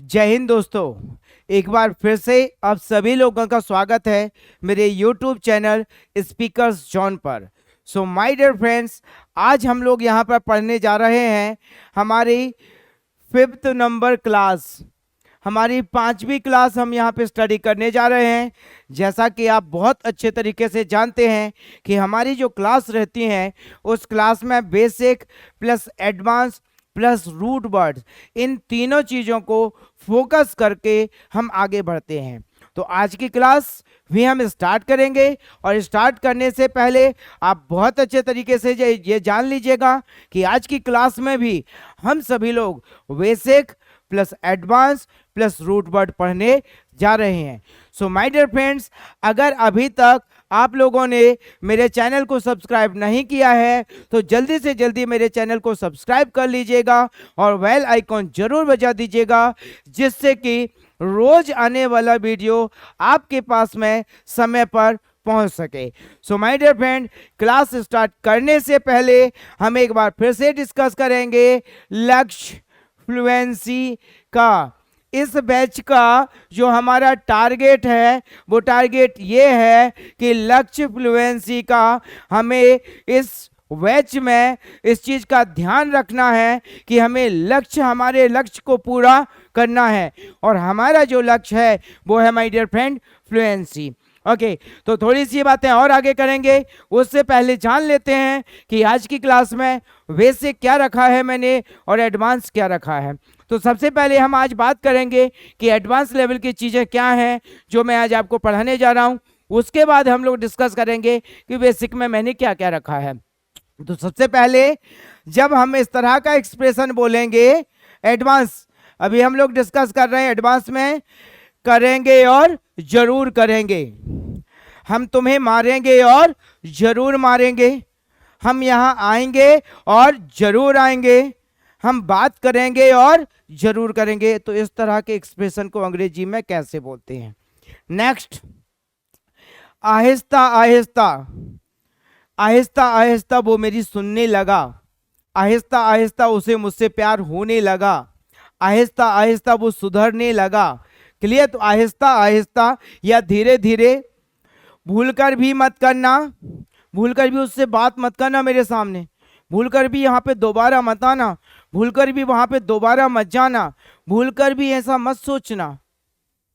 जय हिंद दोस्तों। एक बार फिर से आप सभी लोगों का स्वागत है मेरे YouTube चैनल स्पीकर्स जॉन पर। सो माय डियर फ्रेंड्स, आज हम लोग यहाँ पर पढ़ने जा रहे हैं हमारी 5th नंबर क्लास, हमारी 5वीं क्लास हम यहाँ पे स्टडी करने जा रहे हैं। जैसा कि आप बहुत अच्छे तरीके से जानते हैं कि हमारी जो क्लास रहती हैं उस क्लास में basic plus advance plus root words, इन तीनों चीज़ों को फोकस करके हम आगे बढ़ते हैं। तो आज की क्लास भी हम स्टार्ट करेंगे और स्टार्ट करने से पहले आप बहुत अच्छे तरीके से ये जान लीजिएगा कि आज की क्लास में भी हम सभी लोग basic plus advance plus root word पढ़ने जा रहे हैं। सो माय डियर फ्रेंड्स, अगर अभी तक आप लोगों ने मेरे चैनल को सब्सक्राइब नहीं किया है तो जल्दी से जल्दी मेरे चैनल को सब्सक्राइब कर लीजिएगा और बेल आइकॉन जरूर बजा दीजिएगा, जिससे कि रोज आने वाला वीडियो आपके पास में समय पर पहुंच सके। So my dear friend, class start करने से पहले हम एक बार फिर से डिस्कस करेंगे लक्ष्य फ्लुएंसी का। इस बैच का जो हमारा टारगेट है वो टारगेट ये है कि लक्ष्य फ्लुएंसी का हमें इस बैच में इस चीज़ का ध्यान रखना है कि हमें हमारे लक्ष्य को पूरा करना है और हमारा जो लक्ष्य है वो है my dear friend fluency. Okay, तो थोड़ी सी बातें और आगे करेंगे, उससे पहले जान लेते हैं कि आज की क्लास में बेसिक क्या रखा है मैंने और एडवांस क्या रखा है। तो सबसे पहले हम आज बात करेंगे कि एडवांस लेवल की चीज़ें क्या हैं जो मैं आज आपको पढ़ाने जा रहा हूं। उसके बाद हम लोग डिस्कस करेंगे कि बेसिक में मैंने क्या क्या रखा है। तो सबसे पहले जब हम इस तरह का एक्सप्रेशन बोलेंगे एडवांस, अभी हम लोग डिस्कस कर रहे हैं एडवांस में करेंगे और जरूर करेंगे, हम तुम्हें मारेंगे और जरूर मारेंगे, हम यहाँ आएंगे और जरूर आएंगे, हम बात करेंगे और जरूर करेंगे। तो इस तरह के एक्सप्रेशन को अंग्रेजी में कैसे बोलते हैं। नेक्स्ट, आहिस्ता आहिस्ता, आहिस्ता आहिस्ता वो मेरी सुनने लगा, आहिस्ता आहिस्ता उसे मुझसे प्यार होने लगा, आहिस्ता आहिस्ता वो सुधरने लगा। क्लियर? तो आहिस्ता आहिस्ता या धीरे धीरे, भूलकर भी मत करना, भूलकर भी उससे बात मत करना मेरे सामने, भूलकर भी यहाँ पे दोबारा मत आना, भूलकर भी वहां पे दोबारा मत जाना, भूलकर भी ऐसा मत सोचना।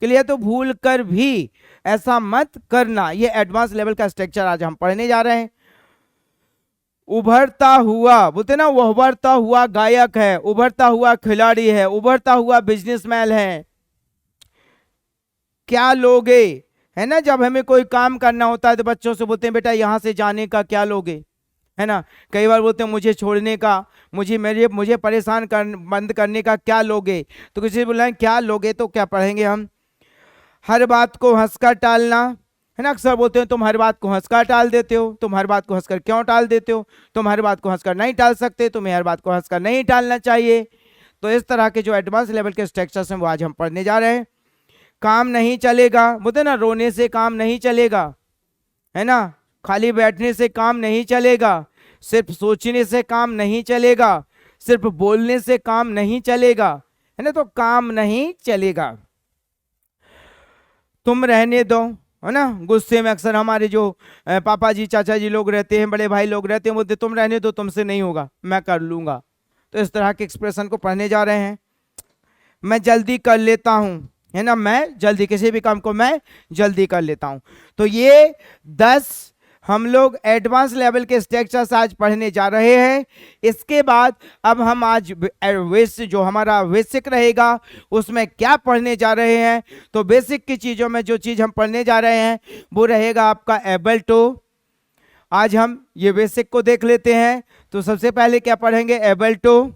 क्लियर? तो भूलकर भी ऐसा मत करना, ये एडवांस लेवल का स्ट्रक्चर आज हम पढ़ने जा रहे हैं। उभरता हुआ, बोलते ना वो उभरता हुआ गायक है, उभरता हुआ खिलाड़ी है, उभरता हुआ बिजनेसमैन है। क्या लोगे, है ना, जब हमें कोई काम करना होता है तो बच्चों से बोलते हैं बेटा यहां से जाने का क्या लोगे, है ना। कई बार बोलते हैं मुझे छोड़ने का, मुझे परेशान बंद करने का क्या लोगे। तो किसी बोला क्या लोगे तो क्या पढ़ेंगे हम, हर बात को हंसकर टालना, है ना। अक्सर बोलते हैं तुम हर बात को हंसकर टाल देते हो, तुम हर बात को हंसकर क्यों टाल देते हो, तुम हर बात को हंसकर नहीं टाल सकते, तुम्हें हर बात को हंसकर नहीं टालना चाहिए। तो इस तरह के जो एडवांस लेवल के स्ट्रक्चर्स हैं वो आज हम पढ़ने जा रहे हैं। काम नहीं चलेगा, बोलते ना रोने से काम नहीं चलेगा, है ना, खाली बैठने से काम नहीं चलेगा, सिर्फ सोचने से काम नहीं चलेगा, सिर्फ बोलने से काम नहीं चलेगा, है ना, तो काम नहीं चलेगा। तुम रहने दो, है ना। गुस्से में अक्सर हमारे जो पापा जी चाचा जी लोग रहते हैं, बड़े भाई लोग रहते हैं, बोलते तुम रहने दो, तुमसे नहीं होगा, मैं कर लूंगा। तो इस तरह के एक्सप्रेशन को पढ़ने जा रहे हैं। मैं जल्दी कर लेता हूं, है ना, मैं जल्दी किसी भी काम को मैं जल्दी कर लेता हूं। तो ये 10 हम लोग एडवांस लेवल के स्ट्रक्चर्स आज पढ़ने जा रहे हैं। इसके बाद अब हम आज जो हमारा बेसिक रहेगा उसमें क्या पढ़ने जा रहे हैं। तो बेसिक की चीज़ों में जो चीज़ हम पढ़ने जा रहे हैं वो रहेगा आपका एबल टू। आज हम ये बेसिक को देख लेते हैं। तो सबसे पहले क्या पढ़ेंगे, एबल टू,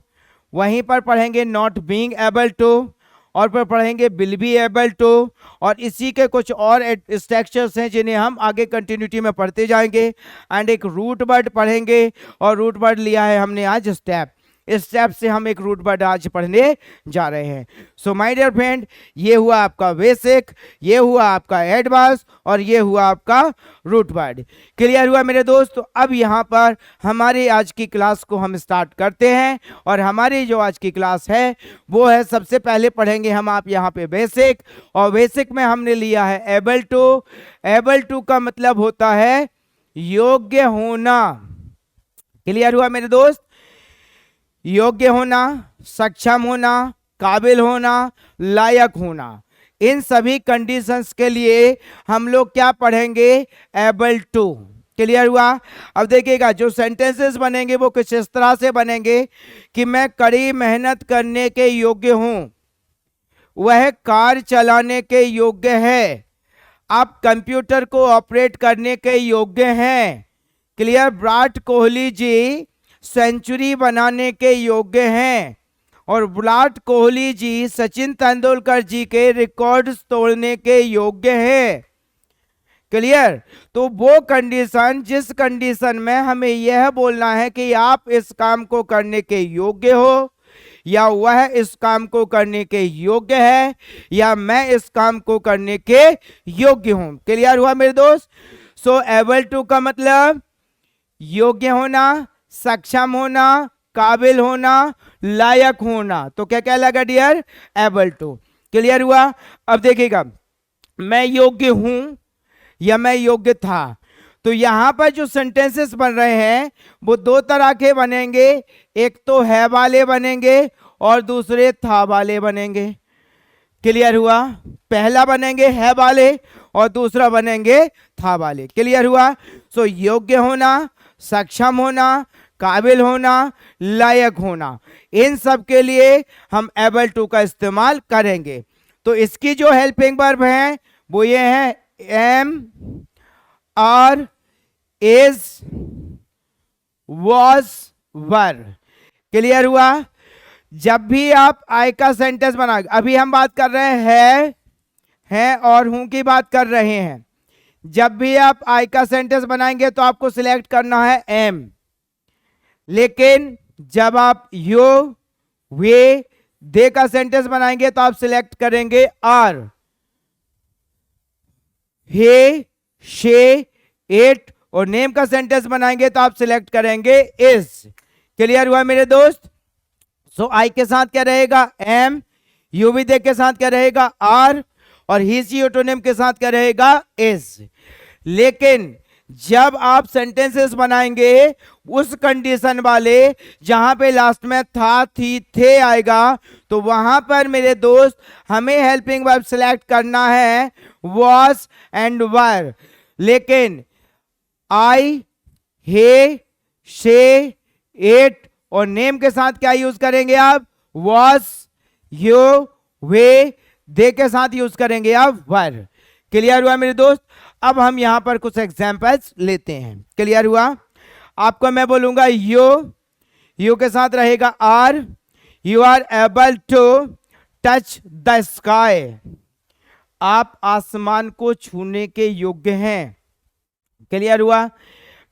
वहीं पर पढ़ेंगे नॉट बीइंग एबल टू, और फिर पढ़ेंगे विल बी एबल टू, और इसी के कुछ और स्ट्रक्चर्स हैं जिन्हें हम आगे कंटिन्यूटी में पढ़ते जाएंगे। एंड एक रूट वर्ड पढ़ेंगे, और रूट वर्ड लिया है हमने आज स्टेप। इस स्टेप से हम एक रूट वर्ड आज पढ़ने जा रहे हैं। सो माय डियर फ्रेंड, ये हुआ आपका बेसिक, ये हुआ आपका एडवांस और ये हुआ आपका रूट वर्ड। क्लियर हुआ मेरे दोस्त? तो अब यहाँ पर हमारी आज की क्लास को हम स्टार्ट करते हैं और हमारी जो आज की क्लास है वो है, सबसे पहले पढ़ेंगे हम आप यहाँ पे बेसिक, और बेसिक में हमने लिया है एबल टू। एबल टू का मतलब होता है योग्य होना। क्लियर हुआ मेरे दोस्त? योग्य होना, सक्षम होना, काबिल होना, लायक होना, इन सभी कंडीशंस के लिए हम लोग क्या पढ़ेंगे? Able to. क्लियर हुआ? अब देखिएगा जो सेंटेंसेस बनेंगे वो कुछ इस तरह से बनेंगे कि मैं कड़ी मेहनत करने के योग्य हूं, वह कार चलाने के योग्य है, आप कंप्यूटर को ऑपरेट करने के योग्य हैं। क्लियर? विराट कोहली जी सेंचुरी बनाने के योग्य हैं और विराट कोहली जी सचिन तेंदुलकर जी के रिकॉर्ड्स तोड़ने के योग्य हैं। क्लियर? तो वो कंडीशन, जिस कंडीशन में हमें यह बोलना है कि आप इस काम को करने के योग्य हो, या वह इस काम को करने के योग्य है, या मैं इस काम को करने के योग्य हूं। क्लियर हुआ मेरे दोस्त? सो एबल टू का मतलब योग्य होना, सक्षम होना, काबिल होना, लायक होना। तो क्या क्या लगा डियर? Able to. क्लियर हुआ? अब देखिएगा, मैं योग्य हूं या मैं योग्य था, तो यहां पर जो सेंटेंसेस बन रहे हैं वो दो तरह के बनेंगे, एक तो है वाले बनेंगे और दूसरे था वाले बनेंगे। क्लियर हुआ? पहला बनेंगे है वाले और दूसरा बनेंगे था वाले। क्लियर हुआ? सो योग्य होना, सक्षम होना, काबिल होना, लायक होना, इन सब के लिए हम एबल टू का इस्तेमाल करेंगे। तो इसकी जो हेल्पिंग वर्ब है वो ये है am, are, is, was, were. Clear हुआ? जब भी आप आई का सेंटेंस बनाएंगे, अभी हम बात कर रहे हैं और हूं की बात कर रहे हैं, जब भी आप आई का सेंटेंस बनाएंगे तो आपको सिलेक्ट करना है एम, लेकिन जब आप यो, वे, दे का सेंटेंस बनाएंगे तो आप सिलेक्ट करेंगे आर, हे, शे, इट, और नेम का सेंटेंस बनाएंगे तो आप सिलेक्ट करेंगे इज। क्लियर हुआ मेरे दोस्त? सो आई के साथ क्या रहेगा? एम, यू भी दे के साथ क्या रहेगा? आर, और ही सी ऑटोनेम के साथ क्या रहेगा? इज। लेकिन जब आप सेंटेंसेस बनाएंगे उस कंडीशन वाले जहां पे लास्ट में था, थी, थे आएगा, तो वहां पर मेरे दोस्त हमें हेल्पिंग वर्ब सिलेक्ट करना है वॉज एंड वर। लेकिन आई, हे, शे, इट और नेम के साथ क्या यूज करेंगे आप? वॉज, यू, वे, दे के साथ यूज करेंगे आप वर। क्लियर हुआ मेरे दोस्त? अब हम यहां पर कुछ एग्जांपल्स लेते हैं। क्लियर हुआ? आपको मैं बोलूंगा यू के साथ रहेगा are, you are able to touch the sky, आप आसमान को छूने के योग्य हैं। क्लियर हुआ?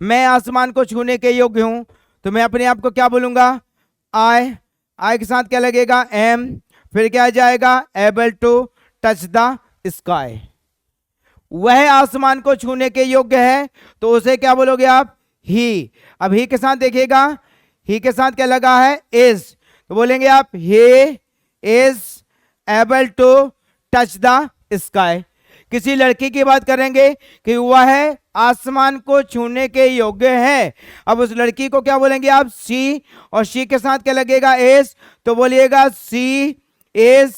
मैं आसमान को छूने के योग्य हूं, तो मैं अपने आप को क्या बोलूंगा? आई के साथ क्या लगेगा? एम, फिर क्या आ जाएगा? Able to touch the sky. वह आसमान को छूने के योग्य है, तो उसे क्या बोलोगे आप? ही। अब ही के साथ देखिएगा, ही के साथ क्या लगा है? इज, तो बोलेंगे आप he is able to touch the sky. किसी लड़की की बात करेंगे कि वह आसमान को छूने के योग्य है, अब उस लड़की को क्या बोलेंगे आप? सी, और सी के साथ क्या लगेगा? इज, तो बोलिएगा she is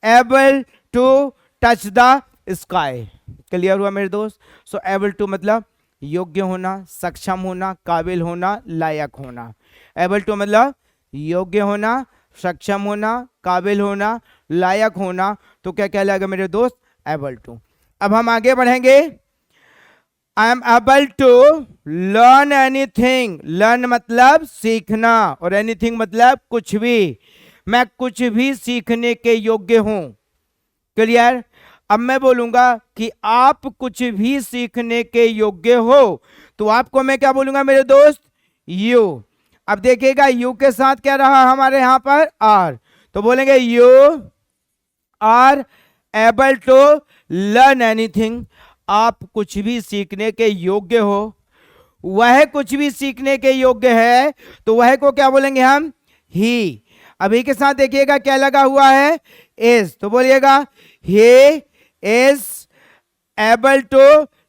able to touch the sky. Clear हुआ मेरे दोस्त? सो एबल टू मतलब योग्य होना, सक्षम होना, काबिल होना, लायक होना। एबल टू मतलब योग्य होना, सक्षम होना, काबिल होना, लायक होना। तो क्या कहलाएगा मेरे दोस्त? Able to. अब हम आगे बढ़ेंगे। I am able to learn anything. Learn मतलब सीखना और एनीथिंग मतलब कुछ भी। मैं कुछ भी सीखने के योग्य हूं। क्लियर? अब मैं बोलूंगा कि आप कुछ भी सीखने के योग्य हो, तो आपको मैं क्या बोलूंगा मेरे दोस्त? यू। अब देखिएगा यू के साथ क्या रहा हमारे यहां पर आर, तो बोलेंगे you are able to learn anything, आप कुछ भी सीखने के योग्य हो, वह कुछ भी सीखने के योग्य है, तो वह को क्या बोलेंगे हम, ही। अभी के साथ देखिएगा क्या लगा हुआ है, इज, तो बोलिएगा he is able to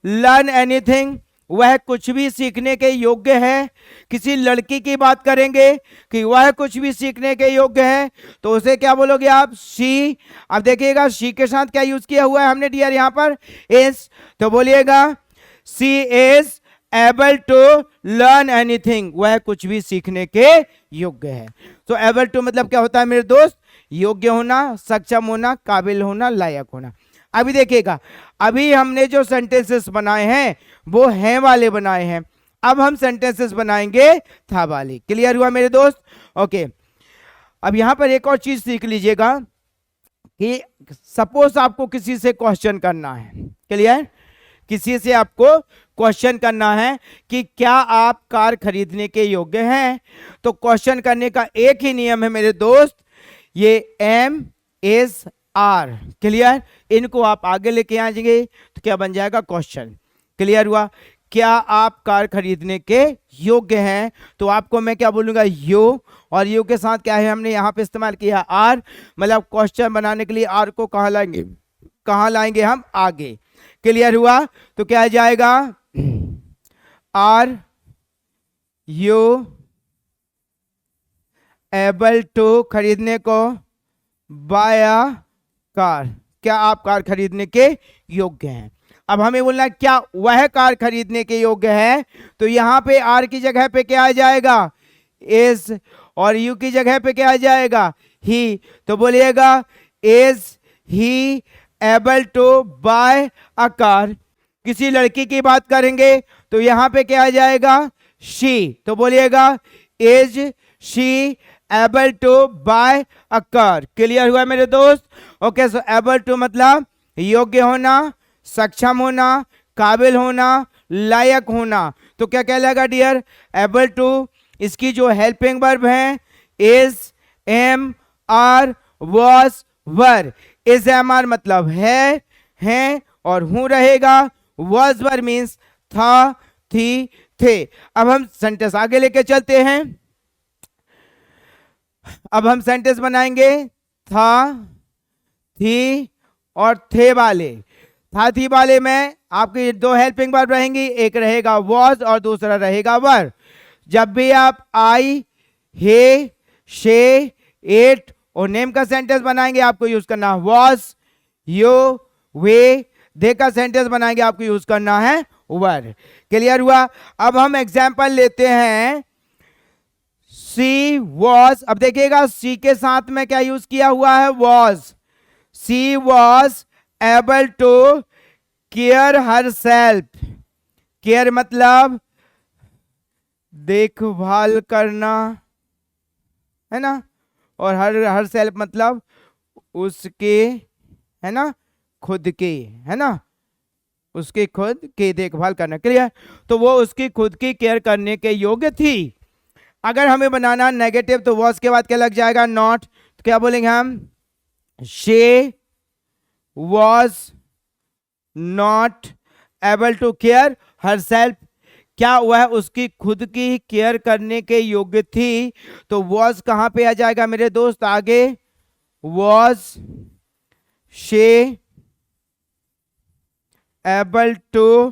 learn anything, वह कुछ भी सीखने के योग्य है। किसी लड़की की बात करेंगे कि वह कुछ भी सीखने के योग्य है, तो उसे क्या बोलोगे आप, शी। अब देखिएगा शी के साथ क्या यूज किया हुआ है हमने डियर यहां पर, इज, तो बोलिएगा she is able to learn anything, वह कुछ भी सीखने के योग्य है। तो एबल टू मतलब क्या होता है मेरे दोस्त, योग्य होना, सक्षम होना, काबिल होना, लायक होना। अभी देखिएगा अभी हमने जो सेंटेंसेस बनाए हैं वो हैं वाले बनाए हैं, अब हम सेंटेंसेस बनाएंगे था वाले। क्लियर हुआ मेरे दोस्त, ओके। अब यहां पर एक और चीज सीख लीजिएगा कि सपोज आपको किसी से क्वेश्चन करना है, क्लियर, किसी से आपको क्वेश्चन करना है कि क्या आप कार खरीदने के योग्य हैं, तो क्वेश्चन करने का एक ही नियम है मेरे दोस्त, ये एम इज आर, क्लियर, इनको आप आगे लेके आ जाएंगे तो क्या बन जाएगा, क्वेश्चन। क्लियर हुआ, क्या आप कार खरीदने के योग्य हैं, तो आपको मैं क्या बोलूंगा, यू, और यू के साथ क्या है हमने यहाँ पे इस्तेमाल किया आर, मतलब क्वेश्चन बनाने के लिए आर को कहाँ लाएंगे, कहाँ लाएंगे हम, आगे। क्लियर हुआ, तो क्या जाएगा, आर यू एबल टू खरीदने को, बाय अ कार, क्या आप कार खरीदने के योग्य हैं। अब हमें बोलना है क्या वह कार खरीदने के योग्य है, तो यहां पे आर की जगह पे क्या आ जाएगा, इज, और यू की जगह पे क्या आ जाएगा, ही, तो बोलिएगा is he able to buy a car. किसी लड़की की बात करेंगे तो यहां पे क्या आ जाएगा, शी, तो बोलिएगा is she able to buy a car. Clear हुआ मेरे दोस्त, ओके। सो एबल टू मतलब योग्य होना, सक्षम होना, काबिल होना, लायक होना, तो क्या कहलाएगा डियर, एबल टू। इसकी जो हेल्पिंग वर्ब है is, am, are, was, were. Is am are मतलब है और हूं रहेगा, वॉज वर मीन्स था, थी, थे। अब हम सेंटेंस आगे लेके चलते हैं, अब हम सेंटेंस बनाएंगे था, थी और थे वाले। था थी वाले में आपकी दो हेल्पिंग वर्ब रहेंगी, एक रहेगा वॉज और दूसरा रहेगा वर। जब भी आप आई, हे, शे, एट और नेम का सेंटेंस बनाएंगे आपको यूज करना वॉज, यो, वे, दे का सेंटेंस बनाएंगे आपको यूज करना है वर। क्लियर हुआ, अब हम एग्जाम्पल लेते हैं, सी वॉज। अब देखिएगा सी के साथ में क्या यूज किया हुआ है, was. She was able to care herself, care मतलब देखभाल करना, है ना, और हर सेल्फ मतलब उसके, है ना, खुद के, है ना, उसके खुद की देखभाल करना। क्लियर, तो वो उसकी खुद की केयर करने के योग्य थी। अगर हमें बनाना नेगेटिव तो वॉज के बाद क्या लग जाएगा, नॉट, तो क्या बोलेंगे हम, she was not able to care herself, क्या वह उसकी खुद की केयर करने के योग्य थी, तो वॉज कहां पे आ जाएगा मेरे दोस्त आगे, was she able to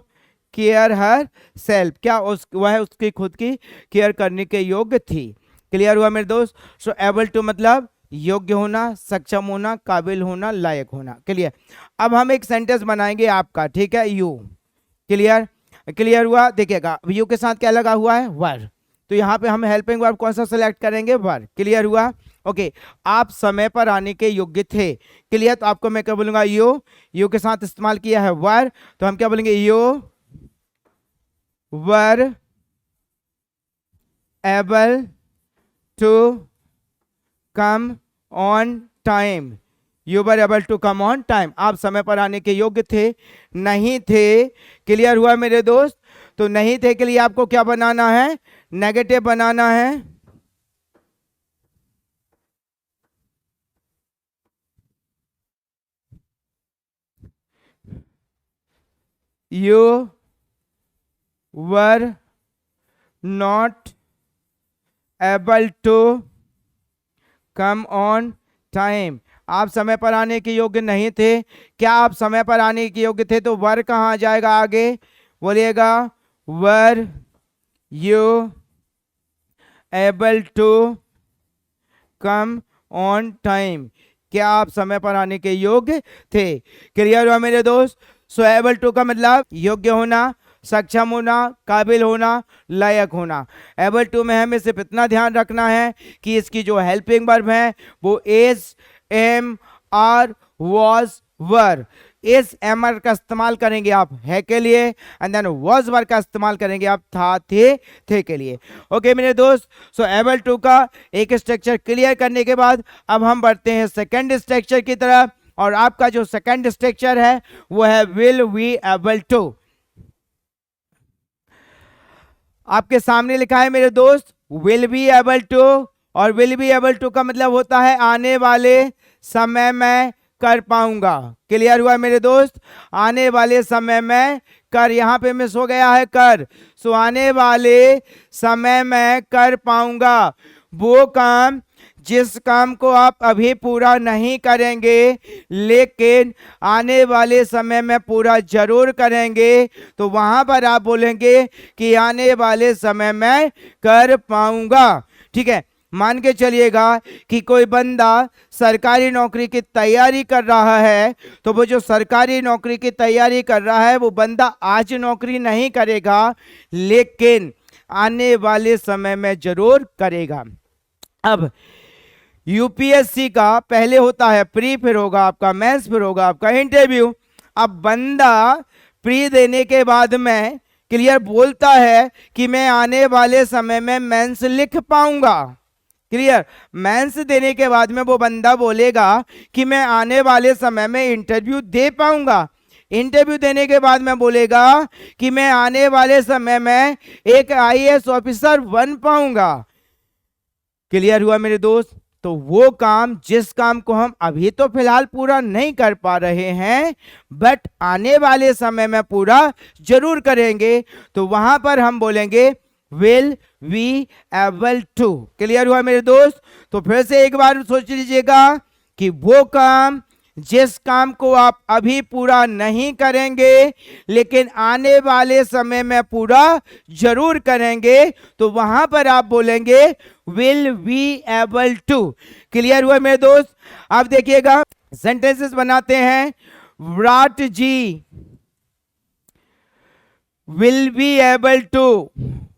care herself, क्या वह उसकी खुद की केयर करने के योग्य थी। क्लियर हुआ मेरे दोस्त, सो एबल टू मतलब योग्य होना, सक्षम होना, काबिल होना, लायक होना। क्लियर, अब हम एक सेंटेंस बनाएंगे आपका, ठीक है, यू। क्लियर, क्लियर हुआ, देखिएगा यू के साथ क्या लगा हुआ है, वर, तो यहाँ पे हम हेल्पिंग वर्ब कौन सा सेलेक्ट करेंगे, वर। क्लियर हुआ, ओके। आप समय पर आने के योग्य थे, क्लियर, तो आपको मैं क्या बोलूंगा, यू, यू के साथ इस्तेमाल किया है वर, तो हम क्या बोलेंगे, you were able to come on time, you were able to come on time, आप समय पर आने के योग्य थे, नहीं थे। क्लियर हुआ मेरे दोस्त, तो नहीं थे के लिए आपको क्या बनाना है, नेगेटिव बनाना है, you were not able to come on time. आप समय पर आने के योग्य नहीं थे। क्या आप समय पर आने के योग्य थे? तो वर कहाँ जाएगा आगे? बोलिएगा were you able to come on time. क्या आप समय पर आने के योग्य थे? क्लियर हुआ मेरे दोस्त? सो एबल टू का मतलब योग्य होना, सक्षम होना, काबिल होना, लायक होना। एबल टू में हमें सिर्फ इतना ध्यान रखना है कि इसकी जो हेल्पिंग वर्ब है वो इज, एम, आर, वॉज, वर। इस एम आर का इस्तेमाल करेंगे आप है के लिए, एंड देन वॉज वर का इस्तेमाल करेंगे आप था, थे के लिए। ओके मेरे दोस्त, सो एबल टू का एक स्ट्रक्चर क्लियर करने के बाद अब हम बढ़ते हैं सेकंड स्ट्रक्चर की तरफ। और आपका जो सेकंड स्ट्रक्चर है वो है विल वी एबल टू। आपके सामने लिखा है मेरे दोस्त विल बी एबल टू, और विल बी एबल टू का मतलब होता है आने वाले समय में कर पाऊंगा। क्लियर हुआ मेरे दोस्त? आने वाले समय में कर, यहां पे मिस हो गया है कर। सो आने वाले समय में कर पाऊंगा वो काम जिस काम को आप अभी पूरा नहीं करेंगे लेकिन आने वाले समय में पूरा जरूर करेंगे। तो वहां पर आप बोलेंगे कि आने वाले समय में कर पाऊंगा। ठीक है, मान के चलिएगा कि कोई बंदा सरकारी नौकरी की तैयारी कर रहा है, तो वो जो सरकारी नौकरी की तैयारी कर रहा है वो बंदा आज नौकरी नहीं करेगा लेकिन आने वाले समय में जरूर करेगा। अब यूपीएससी का पहले होता है प्री, फिर होगा आपका मेंस, फिर होगा आपका इंटरव्यू। अब बंदा प्री देने के बाद में क्लियर बोलता है कि मैं आने वाले समय में मेंस लिख पाऊंगा। क्लियर, मेंस देने के बाद में वो बंदा बोलेगा कि मैं आने वाले समय में इंटरव्यू दे पाऊंगा। इंटरव्यू देने के बाद में बोलेगा कि मैं आने वाले समय में एक आईएएस ऑफिसर बन पाऊंगा। क्लियर हुआ मेरे दोस्त? तो वो काम जिस काम को हम अभी तो फिलहाल पूरा नहीं कर पा रहे हैं बट आने वाले समय में पूरा जरूर करेंगे, तो वहां पर हम बोलेंगे will we able to. Clear हुआ मेरे दोस्त? तो फिर से एक बार सोच लीजिएगा कि वो काम जिस काम को आप अभी पूरा नहीं करेंगे लेकिन आने वाले समय में पूरा जरूर करेंगे, तो वहां पर आप बोलेंगे will we able to. Clear हुआ मेरे दोस्त? आप देखिएगा सेंटेंसेस बनाते हैं। Virat ji will be able to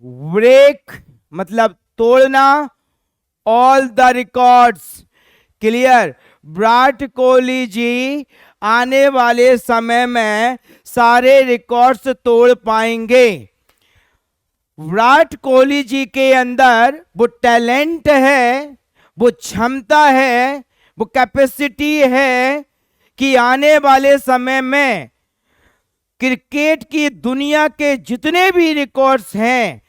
break मतलब तोड़ना all the records. Clear, Virat Kohli ji आने वाले समय में सारे रिकॉर्ड्स तोड़ पाएंगे। विराट कोहली जी के अंदर वो टैलेंट है, वो क्षमता है, वो कैपेसिटी है कि आने वाले समय में क्रिकेट की दुनिया के जितने भी रिकॉर्ड्स हैं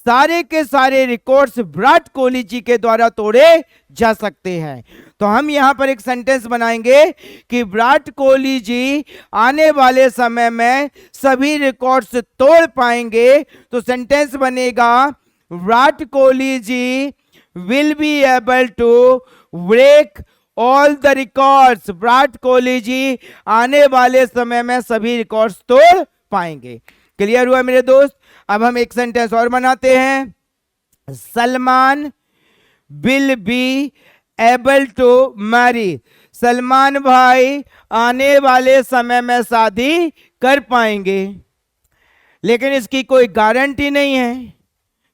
सारे के सारे रिकॉर्ड्स विराट कोहली जी के द्वारा तोड़े जा सकते हैं। तो हम यहां पर एक सेंटेंस बनाएंगे कि विराट कोहली जी आने वाले समय में सभी रिकॉर्ड्स तोड़ पाएंगे। तो सेंटेंस बनेगा Virat Kohli ji will be able to break all the records. Virat Kohli ji आने वाले समय में सभी रिकॉर्ड्स तोड़ पाएंगे। क्लियर हुआ मेरे दोस्त? अब हम एक सेंटेंस और बनाते हैं। Salman will be able to marry. Salman भाई आने वाले समय में शादी कर पाएंगे, लेकिन इसकी कोई गारंटी नहीं है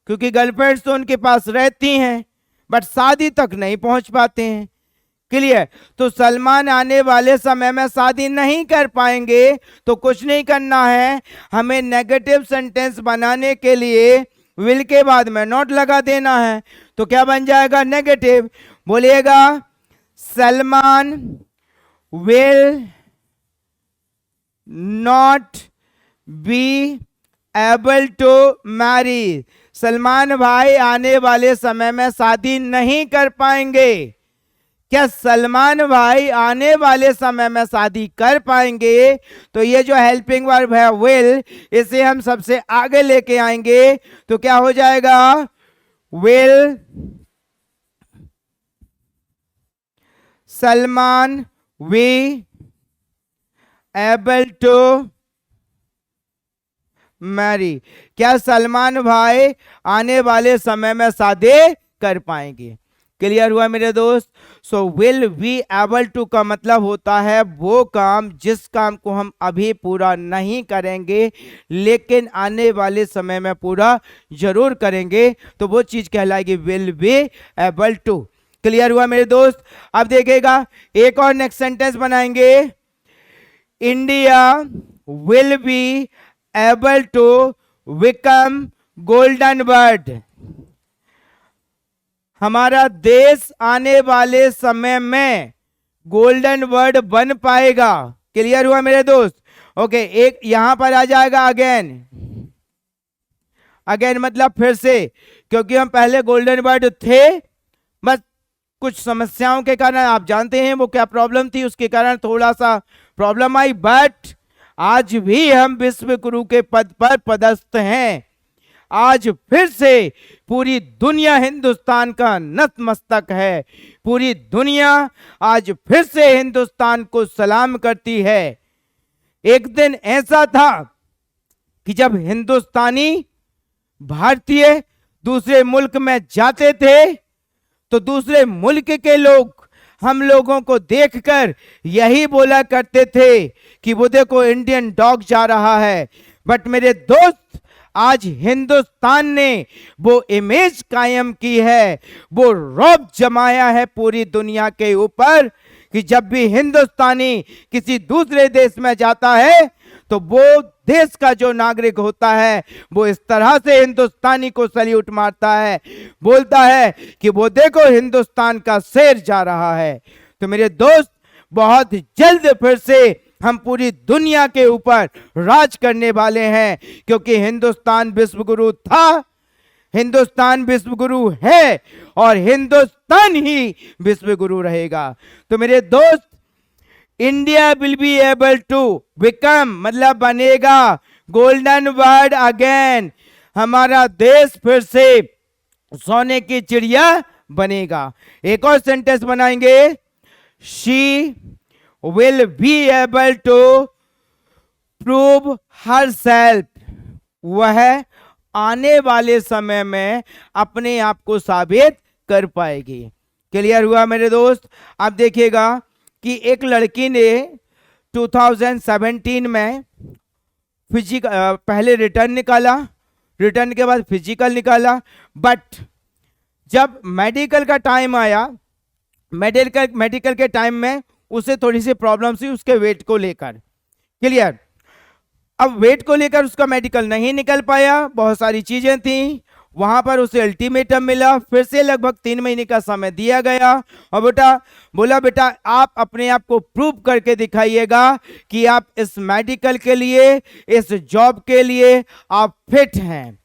क्योंकि गर्लफ्रेंड्स तो उनके पास रहती हैं बट शादी तक नहीं पहुंच पाते हैं। क्लियर, तो सलमान आने वाले समय में शादी नहीं कर पाएंगे। तो कुछ नहीं करना है, हमें नेगेटिव सेंटेंस बनाने के लिए विल के बाद में नॉट लगा देना है। तो क्या बन जाएगा? नेगेटिव। बोलिएगा Salman will not be able to marry. Salman भाई आने वाले समय में शादी नहीं कर पाएंगे। क्या सलमान भाई आने वाले समय में शादी कर पाएंगे? तो ये जो हेल्पिंग वर्ब है विल, इसे हम सबसे आगे लेके आएंगे तो क्या हो जाएगा? Will Salman be able to marry. क्या सलमान भाई आने वाले समय में शादी कर पाएंगे? क्लियर हुआ मेरे दोस्त? So will be able to का मतलब होता है वो काम जिस काम को हम अभी पूरा नहीं करेंगे लेकिन आने वाले समय में पूरा जरूर करेंगे, तो वो चीज कहलाएगी will be able to. Clear हुआ मेरे दोस्त? अब देखिएगा एक और नेक्स्ट सेंटेंस बनाएंगे। India will be able to become golden world. हमारा देश आने वाले समय में गोल्डन वर्ड बन पाएगा। क्लियर हुआ मेरे दोस्त? ओके, एक यहां पर आ जाएगा अगेन। अगेन मतलब फिर से, क्योंकि हम पहले गोल्डन वर्ड थे, बस कुछ समस्याओं के कारण, आप जानते हैं वो क्या प्रॉब्लम थी, उसके कारण थोड़ा सा प्रॉब्लम आई, बट आज भी हम विश्व गुरु के पद पर पदस्थ हैं। आज फिर से पूरी दुनिया हिंदुस्तान का नतमस्तक है। पूरी दुनिया आज फिर से हिंदुस्तान को सलाम करती है। एक दिन ऐसा था कि जब हिंदुस्तानी भारतीय दूसरे मुल्क में जाते थे तो दूसरे मुल्क के लोग हम लोगों को देखकर यही बोला करते थे कि वो देखो इंडियन डॉग जा रहा है। बट मेरे दोस्त, आज हिंदुस्तान ने वो इमेज कायम की है, वो रौब जमाया है पूरी दुनिया के ऊपर कि जब भी हिंदुस्तानी किसी दूसरे देश में जाता है तो वो देश का जो नागरिक होता है वो इस तरह से हिंदुस्तानी को सल्यूट मारता है, बोलता है कि वो देखो हिंदुस्तान का शेर जा रहा है। तो मेरे दोस्त, बहुत जल्द फिर से हम पूरी दुनिया के ऊपर राज करने वाले हैं, क्योंकि हिंदुस्तान विश्व गुरु था, हिंदुस्तान विश्व गुरु है और हिंदुस्तान ही विश्व गुरु रहेगा। तो मेरे दोस्त, India will be able to become मतलब बनेगा गोल्डन वर्ल्ड अगेन। हमारा देश फिर से सोने की चिड़िया बनेगा। एक और सेंटेंस बनाएंगे। She will be able to prove herself। वह आने वाले समय में अपने आप को साबित कर पाएगी। क्लियर हुआ मेरे दोस्त? आप देखिएगा कि एक लड़की ने 2017 में फिजिकल पहले रिटर्न निकाला, रिटर्न के बाद फिजिकल निकाला, बट जब मेडिकल का टाइम आया, मेडिकल के टाइम में उसे थोड़ी सी प्रॉब्लम थी उसके वेट को लेकर। क्लियर? अब वेट को लेकर उसका मेडिकल नहीं निकल पाया, बहुत सारी चीजें थी, वहां पर उसे अल्टीमेटम मिला, फिर से लगभग 3 महीने का समय दिया गया और बेटा आप अपने आप को प्रूव करके दिखाइएगा कि आप इस मेडिकल के लिए, इस जॉब के लिए आप फिट हैं।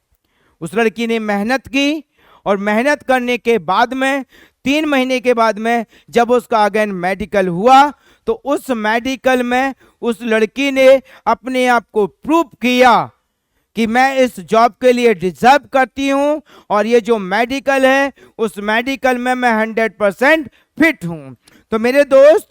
उस लड़की ने मेहनत की और मेहनत करने के बाद में 3 महीने के बाद में जब उसका अगेन मेडिकल हुआ तो उस मेडिकल में उस लड़की ने अपने आप को प्रूव किया कि मैं इस जॉब के लिए डिजर्व करती हूं और ये जो मेडिकल है उस मेडिकल में मैं 100% फिट हूं। तो मेरे दोस्त,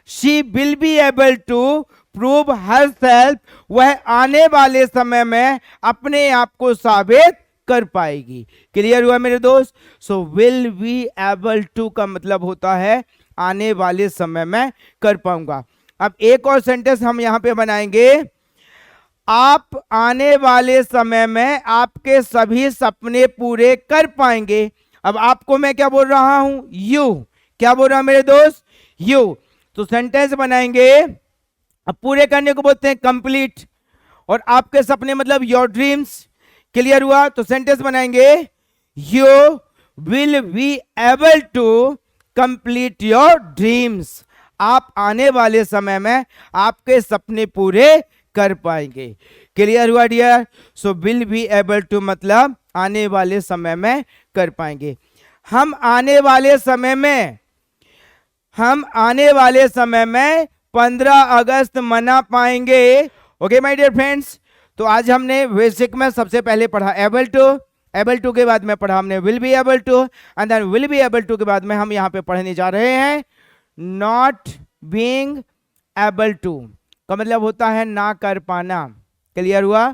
she will be able to prove herself, वह आने वाले समय में अपने आप को साबित कर पाएगी। क्लियर हुआ मेरे दोस्त? So will be able to का मतलब होता है आने वाले समय में कर पाऊंगा। अब एक और सेंटेंस हम यहां पे बनाएंगे। आप आने वाले समय में आपके सभी सपने पूरे कर पाएंगे। अब आपको मैं क्या बोल रहा हूं? यू। क्या बोल रहा हूं मेरे दोस्त? यू। तो सेंटेंस बनाएंगे, अब पूरे करने को बोलते हैं कंप्लीट, और आपके सपने मतलब योर ड्रीम्स। क्लियर हुआ? तो सेंटेंस बनाएंगे, you will be able to complete your dreams. आप आने वाले समय में आपके सपने पूरे कर पाएंगे। क्लियर हुआ dear? So will be able to मतलब आने वाले समय में कर पाएंगे। हम आने वाले समय में हम आने वाले समय में 15 अगस्त मना पाएंगे। ओके माय डियर फ्रेंड्स, तो आज हमने बेसिक में सबसे पहले पढ़ा एबल टू के बाद में पढ़ा हमने will be able to, and then will be able to के बाद में हम यहाँ पे पढ़ने जा रहे हैं नॉट बीइंग एबल टू का मतलब होता है ना कर पाना। क्लियर हुआ?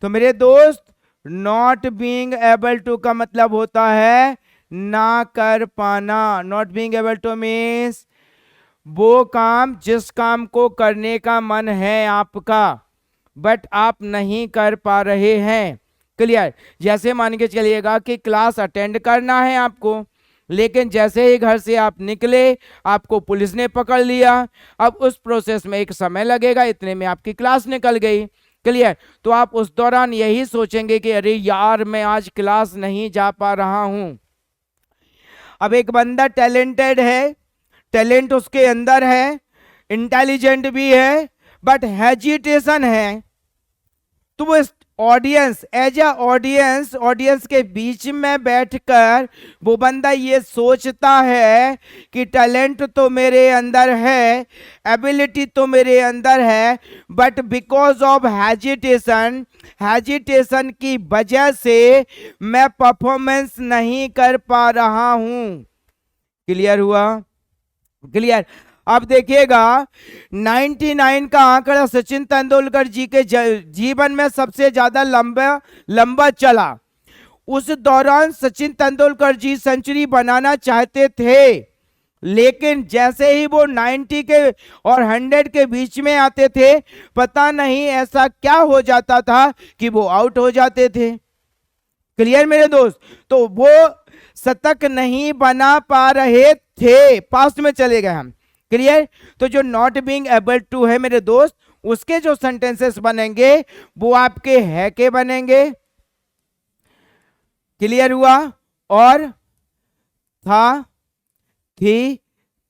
तो मेरे दोस्त, नॉट बीइंग एबल टू का मतलब होता है ना कर पाना। Not being able two means वो काम जिस काम को करने का मन है आपका, बट आप नहीं कर पा रहे हैं। क्लियर? जैसे मान के चलिएगा कि क्लास अटेंड करना है आपको, लेकिन जैसे ही घर से आप निकले आपको पुलिस ने पकड़ लिया। अब उस प्रोसेस में एक समय लगेगा, इतने में आपकी क्लास निकल गई। क्लियर? तो आप उस दौरान यही सोचेंगे कि अरे यार मैं आज क्लास नहीं जा पा रहा हूं। अब एक बंदा टैलेंटेड है, टैलेंट उसके अंदर है, इंटेलिजेंट भी है, बट हेजिटेशन है। तो वो ऑडियंस, एज अ ऑडियंस के बीच में बैठकर वो बंदा ये सोचता है कि टैलेंट तो मेरे अंदर है, एबिलिटी तो मेरे अंदर है, बट बिकॉज ऑफ हेजिटेशन की वजह से मैं परफॉर्मेंस नहीं कर पा रहा हूं। क्लियर हुआ? क्लियर? अब देखिएगा 99 का आंकड़ा सचिन तेंदुलकर जी के जीवन में सबसे ज्यादा लंबा चला। उस दौरान सचिन तेंदुलकर जी सेंचुरी बनाना चाहते थे, लेकिन जैसे ही वो 90 के और 100 के बीच में आते थे, पता नहीं ऐसा क्या हो जाता था कि वो आउट हो जाते थे। क्लियर मेरे दोस्त? तो वो शतक नहीं बना पा रहे थे, पास्ट में चले गए हम। क्लियर? तो जो नॉट बीइंग एबल टू है मेरे दोस्त, उसके जो सेंटेंसेस बनेंगे वो आपके है के बनेंगे। क्लियर हुआ? और था, थी,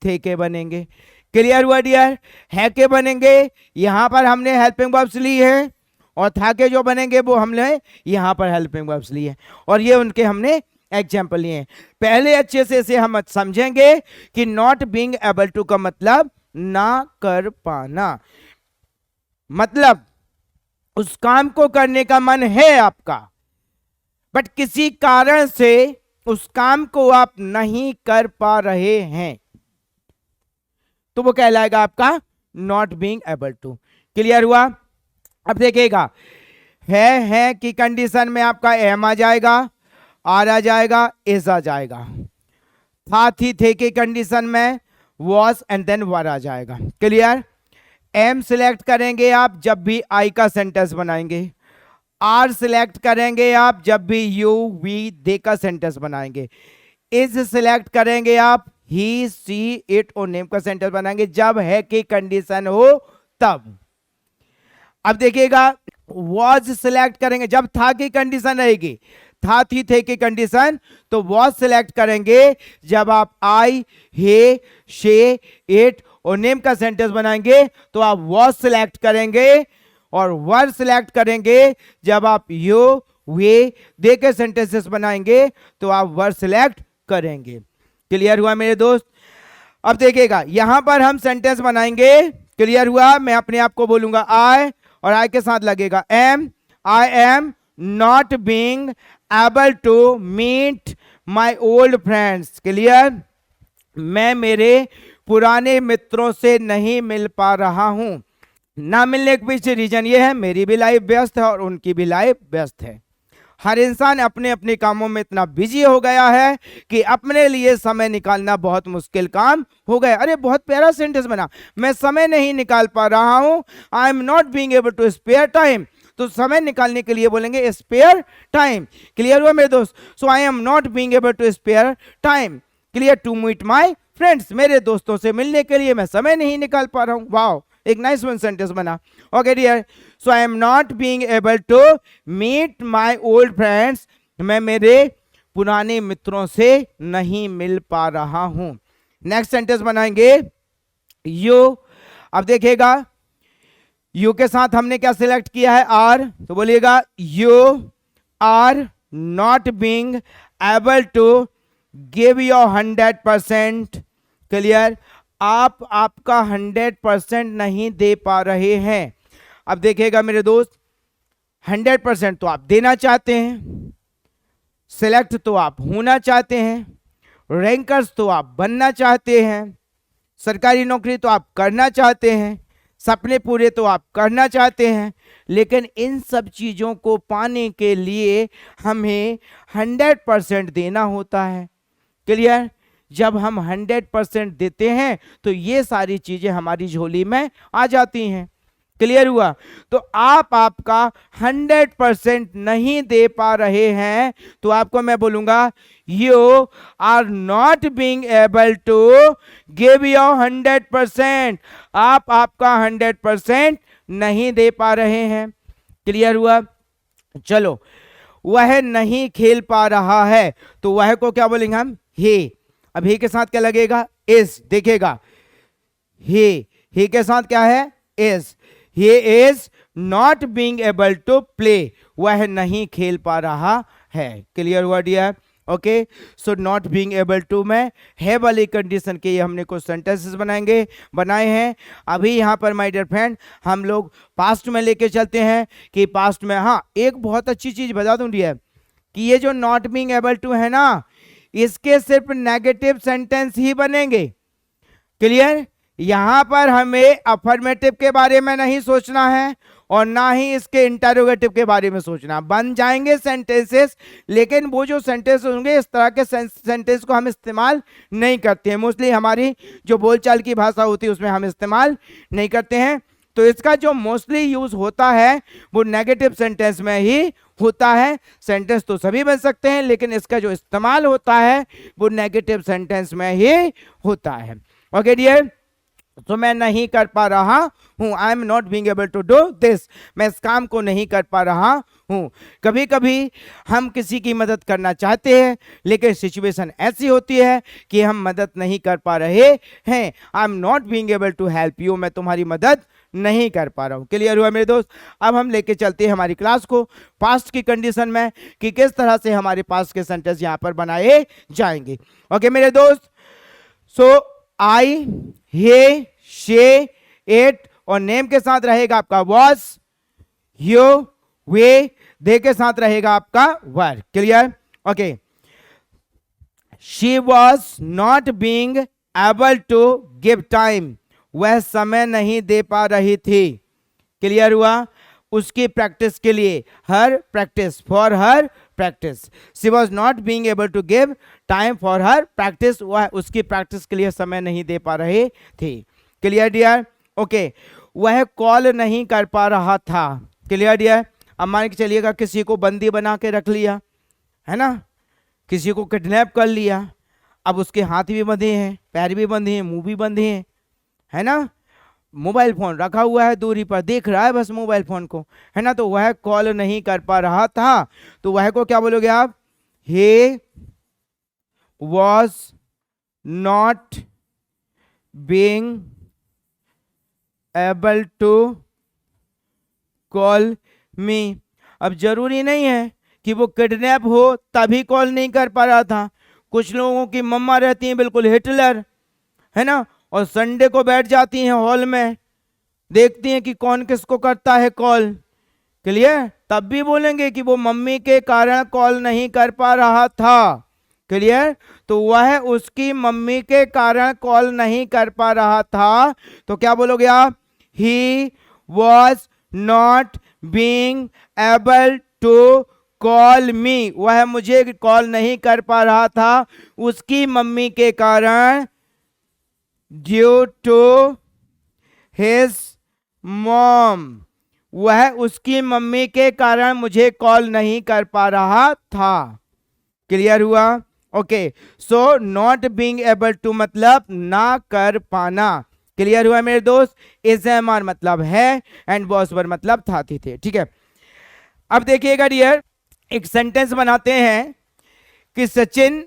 थे के बनेंगे। क्लियर हुआ डियर? है के बनेंगे, यहां पर हमने हेल्पिंग वर्ब्स ली है, और था के जो बनेंगे वो हमने यहां पर हेल्पिंग वर्ब्स लिए, और ये उनके हमने एग्जाम्पल लिए। पहले अच्छे से इसे हम समझेंगे कि नॉट बीइंग एबल टू का मतलब ना कर पाना, मतलब उस काम को करने का मन है आपका, बट किसी कारण से उस काम को आप नहीं कर पा रहे हैं, तो वो कहलाएगा आपका not being able to. Clear हुआ? अब देखिएगा, है की कंडीशन में आपका एम आ जाएगा, आर आ जाएगा, इज आ जाएगा। था, थी, थे की कंडीशन में वॉज एंड देन वर आ जाएगा। क्लियर? एम सिलेक्ट करेंगे आप जब भी आई का सेंटेंस बनाएंगे, आर सिलेक्ट करेंगे आप जब भी यू वी दे का सेंटेंस बनाएंगे, इज सिलेक्ट करेंगे आप ही सी इट और नेम का सेंटेंस बनाएंगे जब है की कंडीशन हो तब। अब देखिएगा, वॉज सिलेक्ट करेंगे जब था की कंडीशन रहेगी, था, थी, थे की कंडीशन, तो वॉज सिलेक्ट करेंगे जब आप आई, हे, शे, इट और नेम का सेंटेंस बनाएंगे तो आप वॉज सिलेक्ट करेंगे, और वर सिलेक्ट करेंगे जब आप यू, वे, दे के सेंटेंसेस बनाएंगे तो आप वर सिलेक्ट करेंगे। क्लियर हुआ मेरे दोस्त? अब देखिएगा, यहां पर हम सेंटेंस बनाएंगे। क्लियर हुआ? मैं अपने आप को बोलूंगा आई, और आई के साथ लगेगा am. I am not being able to meet my old friends. Clear? मैं मेरे पुराने मित्रों से नहीं मिल पा रहा हूं। ना मिलने के पीछे रीजन ये है, मेरी भी लाइफ व्यस्त है और उनकी भी लाइफ व्यस्त है। हर इंसान अपने अपने कामों में इतना बिजी हो गया है कि अपने लिए समय निकालना बहुत मुश्किल काम हो गया। अरे बहुत प्यारा सेंटेंस बना, मैं समय नहीं निकाल पा रहा हूं, I am not being able to spare time. तो समय निकालने के लिए बोलेंगे स्पेयर टाइम। क्लियर हुआ मेरे दोस्त? So I am not being able to spare time. Clear? To meet my friends, मेरे दोस्तों से मिलने के लिए मैं समय नहीं निकाल पा रहा हूं। वाओ, एक नाइस वन सेंटेंस बना। Okay dear, so I am not being able to meet my old friends, मैं मेरे पुराने मित्रों से नहीं मिल पा रहा हूं। नेक्स्ट सेंटेंस बनाएंगे यू। अब देखिएगा, यू के साथ हमने क्या सिलेक्ट किया है? आर। तो बोलिएगा you are not being able to give your 100%। Clear? आप आपका 100% नहीं दे पा रहे हैं। अब देखिएगा मेरे दोस्त, 100% तो आप देना चाहते हैं, सिलेक्ट तो आप होना चाहते हैं, रैंकर्स तो आप बनना चाहते हैं, सरकारी नौकरी तो आप करना चाहते हैं, सपने पूरे तो आप करना चाहते हैं, लेकिन इन सब चीजों को पाने के लिए हमें 100% देना होता है। क्लियर? जब हम 100% देते हैं तो ये सारी चीजें हमारी झोली में आ जाती हैं। क्लियर हुआ? तो आप आपका 100% नहीं दे पा रहे हैं तो आपको मैं बोलूंगा you are not being able to give your 100%। आप आपका 100% नहीं दे पा रहे हैं। क्लियर हुआ? चलो, वह नहीं खेल पा रहा है तो वह को क्या बोलेंगे हम? ही। अब ही के साथ क्या लगेगा? इज। देखेगा, ही के साथ क्या है? Is. He is not being able to play. वह नहीं खेल पा रहा है। क्लियर हुआ dear? Okay, so not being able to में है वाली कंडीशन के ये हमने कुछ सेंटेंसेस बनाए हैं। अभी यहाँ पर माय डियर फ्रेंड हम लोग पास्ट में लेके चलते हैं कि पास्ट में, हाँ एक बहुत अच्छी चीज बता दूं डियर कि ये जो नॉट बीइंग एबल टू है ना, इसके सिर्फ नेगेटिव सेंटेंस ही बनेंगे। क्लियर? यहां पर हमें अफर्मेटिव के बारे में नहीं सोचना है और ना ही इसके इंटरोगेटिव के बारे में सोचना। बन जाएंगे सेंटेंसेस, लेकिन वो जो सेंटेंस होंगे इस तरह के सेंटेंस को हम इस्तेमाल नहीं करते हैं। मोस्टली हमारी जो बोलचाल की भाषा होती है उसमें हम इस्तेमाल नहीं करते हैं। तो इसका जो मोस्टली यूज होता है वो नेगेटिव सेंटेंस में ही होता है। सेंटेंस तो सभी बन सकते हैं, लेकिन इसका जो इस्तेमाल होता है वो नेगेटिव सेंटेंस में ही होता है। ओके डियर, तो मैं नहीं कर पा रहा हूं, I am not being able to do this. मैं इस काम को नहीं कर पा रहा हूं। कभी कभी हम किसी की मदद करना चाहते हैं, लेकिन सिचुएशन ऐसी होती है कि हम मदद नहीं कर पा रहे हैं। I am not being able to help you. मैं तुम्हारी मदद नहीं कर पा रहा हूं। क्लियर हुआ मेरे दोस्त? अब हम लेके चलते हैं हमारी क्लास को पास्ट की कंडीशन में कि किस तरह से हमारे पास्ट के सेंटेंस यहां पर बनाए जाएंगे। ओके मेरे दोस्त, सो आई, हे, शे, इट और नेम के साथ रहेगा आपका वॉज, यू, वे, दे के साथ रहेगा आपका वर। Clear? Okay, she was not being able to give time. वह समय नहीं दे पा रही थी। क्लियर हुआ? उसकी प्रैक्टिस के लिए, her practice, for her practice. She was not being able to give time for her practice. वह उसकी प्रैक्टिस के लिए समय नहीं दे पा रहे थे। Clear dear? ओके, वह कॉल नहीं कर पा रहा था। Clear dear? अब मान के चलिएगा किसी को बंदी बना के रख लिया है ना, किसी को किडनैप कर लिया। अब उसके हाथ भी बंधे हैं, पैर भी बंधे हैं, मुंह भी बंधे हैं, है ना। मोबाइल फोन रखा हुआ है दूरी पर, देख रहा है बस मोबाइल फोन को, है ना। तो वह कॉल नहीं कर पा रहा था तो वह को क्या बोलोगे आप? he was not being able to call me। अब जरूरी नहीं है कि वो किडनैप हो तभी कॉल नहीं कर पा रहा था। कुछ लोगों की मम्मा रहती हैं बिल्कुल हिटलर, है ना, और संडे को बैठ जाती हैं हॉल में, देखती हैं कि कौन किसको करता है कॉल। क्लियर? तब भी बोलेंगे कि वो मम्मी के कारण कॉल नहीं कर पा रहा था। क्लियर? तो वह उसकी मम्मी के कारण कॉल नहीं कर पा रहा था तो क्या बोलोगे आप? He was not being able to call me. वह मुझे कॉल नहीं कर पा रहा था उसकी मम्मी के कारण, ड्यू टू हिज मॉम। वह उसकी मम्मी के कारण मुझे कॉल नहीं कर पा रहा था। क्लियर हुआ? Okay, so not being able to मतलब ना कर पाना। क्लियर हुआ मेरे दोस्त? इज एम आर मतलब है एंड वॉज वर मतलब था, थी, थे। ठीक है, अब देखिएगा डियर, एक सेंटेंस बनाते हैं कि सचिन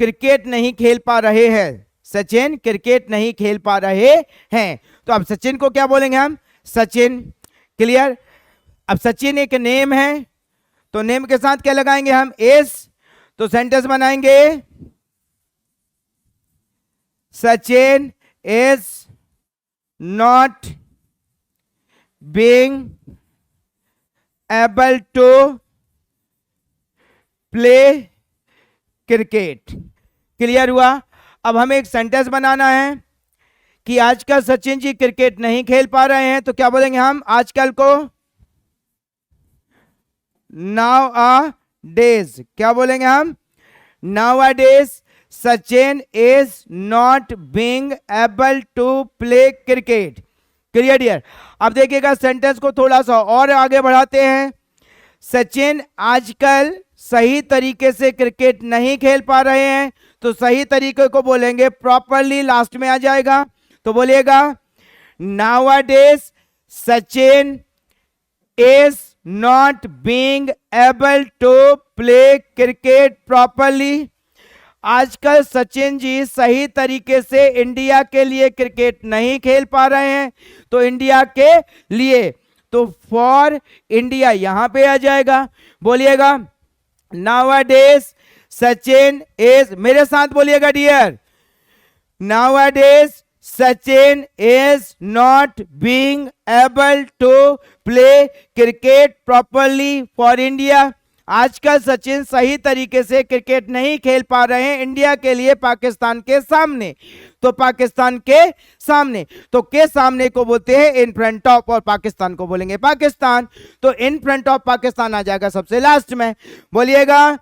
क्रिकेट नहीं खेल पा रहे हैं। सचिन क्रिकेट नहीं खेल पा रहे हैं तो अब सचिन को क्या बोलेंगे हम? सचिन। क्लियर? अब सचिन एक नेम है तो नेम के साथ क्या लगाएंगे हम? इज। तो सेंटेंस बनाएंगे Sachin is not being able to play cricket. Clear हुआ? अब हमें एक सेंटेंस बनाना है कि आजकल सचिन जी क्रिकेट नहीं खेल पा रहे हैं, तो क्या बोलेंगे हम आजकल को? Nowadays. क्या बोलेंगे हम? Nowadays Sachin is not being able to play cricket. Clear dear? अब देखिएगा सेंटेंस को थोड़ा सा और आगे बढ़ाते हैं। सचिन आजकल सही तरीके से क्रिकेट नहीं खेल पा रहे हैं, तो सही तरीके को बोलेंगे प्रॉपरली, लास्ट में आ जाएगा। तो बोलिएगा nowadays Sachin is not being able to play cricket properly. आजकल सचिन जी सही तरीके से इंडिया के लिए क्रिकेट नहीं खेल पा रहे हैं, तो इंडिया के लिए, तो फॉर इंडिया यहां पे आ जाएगा। बोलिएगा नाउअडेज सचिन इज, मेरे साथ बोलिएगा dear, nowadays Sachin is not being able to play cricket properly for India. आजकल सचिन सही तरीके से क्रिकेट नहीं खेल पा रहे हैं इंडिया के लिए, पाकिस्तान के सामने। तो पाकिस्तान के सामने, तो के सामने को बोलते हैं इन फ्रंट ऑफ, और पाकिस्तान को बोलेंगे पाकिस्तान। तो इन फ्रंट ऑफ पाकिस्तान आ जाएगा सबसे लास्ट में। बोलिएगा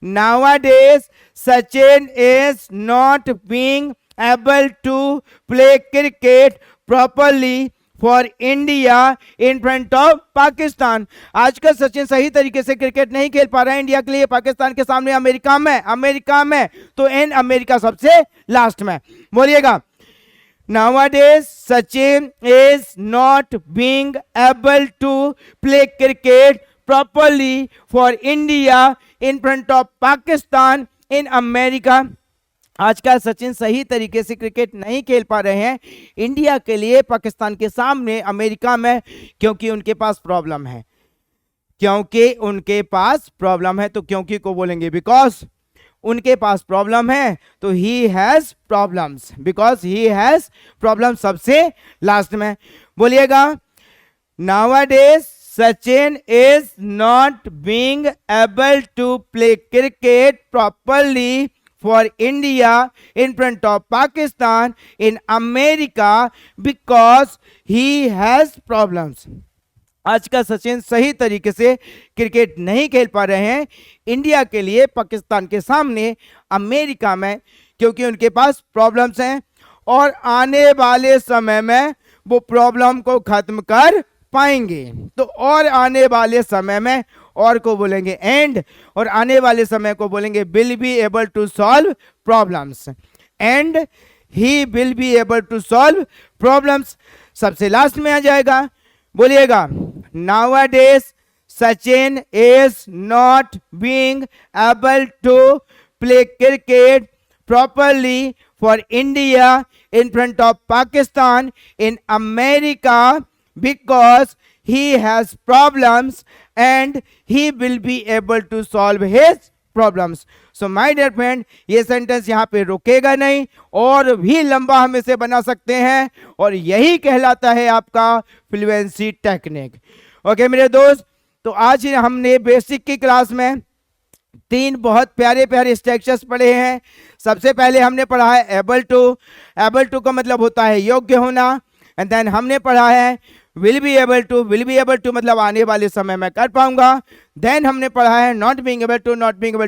nowadays Sachin is not being able to play cricket properly for India in front of Pakistan. आजकल सचिन सही तरीके से क्रिकेट नहीं खेल पा रहे हैं इंडिया के लिए, पाकिस्तान के सामने, अमेरिका में, तो इन अमेरिका सबसे लास्ट में। बोलिएगा nowadays Sachin is not being able to play cricket properly for India in front of Pakistan in America. आजकल सचिन सही तरीके से क्रिकेट नहीं खेल पा रहे हैं इंडिया के लिए, पाकिस्तान के सामने, अमेरिका में, क्योंकि उनके पास प्रॉब्लम है। क्योंकि उनके पास प्रॉब्लम है, तो क्योंकि को बोलेंगे बिकॉज उनके पास प्रॉब्लम है, तो he has problems, because he has problem सबसे लास्ट में। बोलिएगा nowadays Sachin is not being able to play cricket properly for India in front of Pakistan in America because he has problems। आजकल सचिन सही तरीके से क्रिकेट नहीं खेल पा रहे हैं इंडिया के लिए, पाकिस्तान के सामने, अमेरिका में, क्योंकि उनके पास प्रॉब्लम्स हैं, और आने वाले समय में वो प्रॉब्लम को खत्म कर पाएंगे। तो और आने वाले समय में, और को बोलेंगे एंड, और आने वाले समय को बोलेंगे will be able to solve problems, and he will be able to solve problems सबसे लास्ट में आ जाएगा। बोलिएगा nowadays Sachin is not being able to play cricket properly for India in front of Pakistan in America because he has problems and he will be able to solve his problems। so my dear friend, ये sentence यहाँ पे रुकेगा नहीं, और भी लंबा हम इसे बना सकते हैं, और यही कहलाता है आपका फ्लुएंसी टेक्निक। ओके मेरे दोस्त, तो आज हमने बेसिक की क्लास में 3 बहुत प्यारे प्यारे स्ट्रक्चर्स पढ़े हैं। सबसे पहले हमने पढ़ा है एबल टू का मतलब होता है योग्य होना, एंड देन हमने पढ़ा है विल बी एबल टू मतलब आने वाले समय में कर पाऊंगा। देन हमने पढ़ा है नॉट बीइंग एबल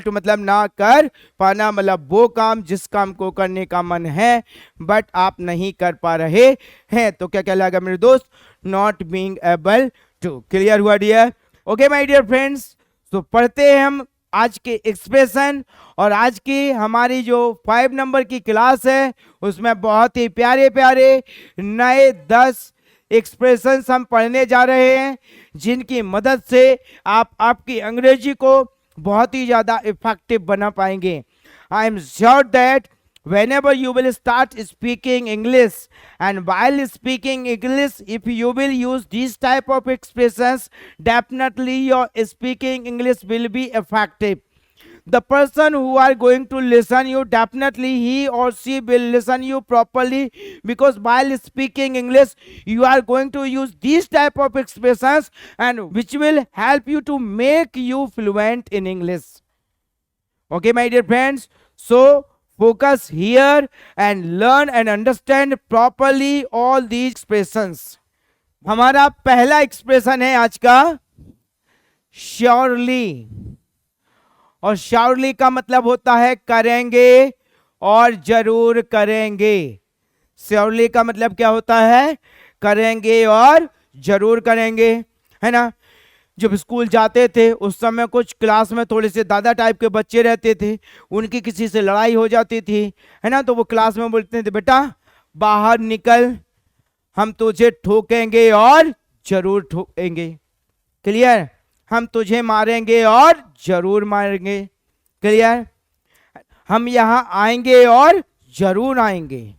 टू मतलब ना कर पाना, मतलब वो काम जिस काम को करने का मन है बट आप नहीं कर पा रहे हैं, तो क्या कहलाएगा मेरे दोस्त? Not being able to. Clear हुआ dear? Okay my dear friends, तो पढ़ते हैं हम आज के एक्सप्रेशन, और आज की हमारी जो 5 नंबर की क्लास है उसमें बहुत ही प्यारे प्यारे नए 10 एक्सप्रेशंस हम पढ़ने जा रहे हैं, जिनकी मदद से आप आपकी अंग्रेजी को बहुत ही ज़्यादा इफेक्टिव बना पाएंगे। आई am sure that whenever you will start speaking English, and while speaking English, if you will use these type of expressions, definitely your speaking English will be effective। the person who are going to listen you, definitely he or she will listen you properly, because while speaking English you are going to use these type of expressions and which will help you to make you fluent in English. Okay my dear friends, so focus here and learn and understand properly all these expressions. हमारा पहला expression है आज का surely, और surely का मतलब होता है करेंगे और जरूर करेंगे। श्योरली का मतलब क्या होता है? करेंगे और जरूर करेंगे, है ना। जब स्कूल जाते थे उस समय कुछ क्लास में थोड़े से दादा टाइप के बच्चे रहते थे, उनकी किसी से लड़ाई हो जाती थी, है ना, तो वो क्लास में बोलते थे बेटा बाहर निकल, हम तुझे ठोकेंगे और जरूर ठोकेंगे। क्लियर? हम तुझे मारेंगे और जरूर मारेंगे। क्लियर? हम यहाँ आएंगे और जरूर आएंगे।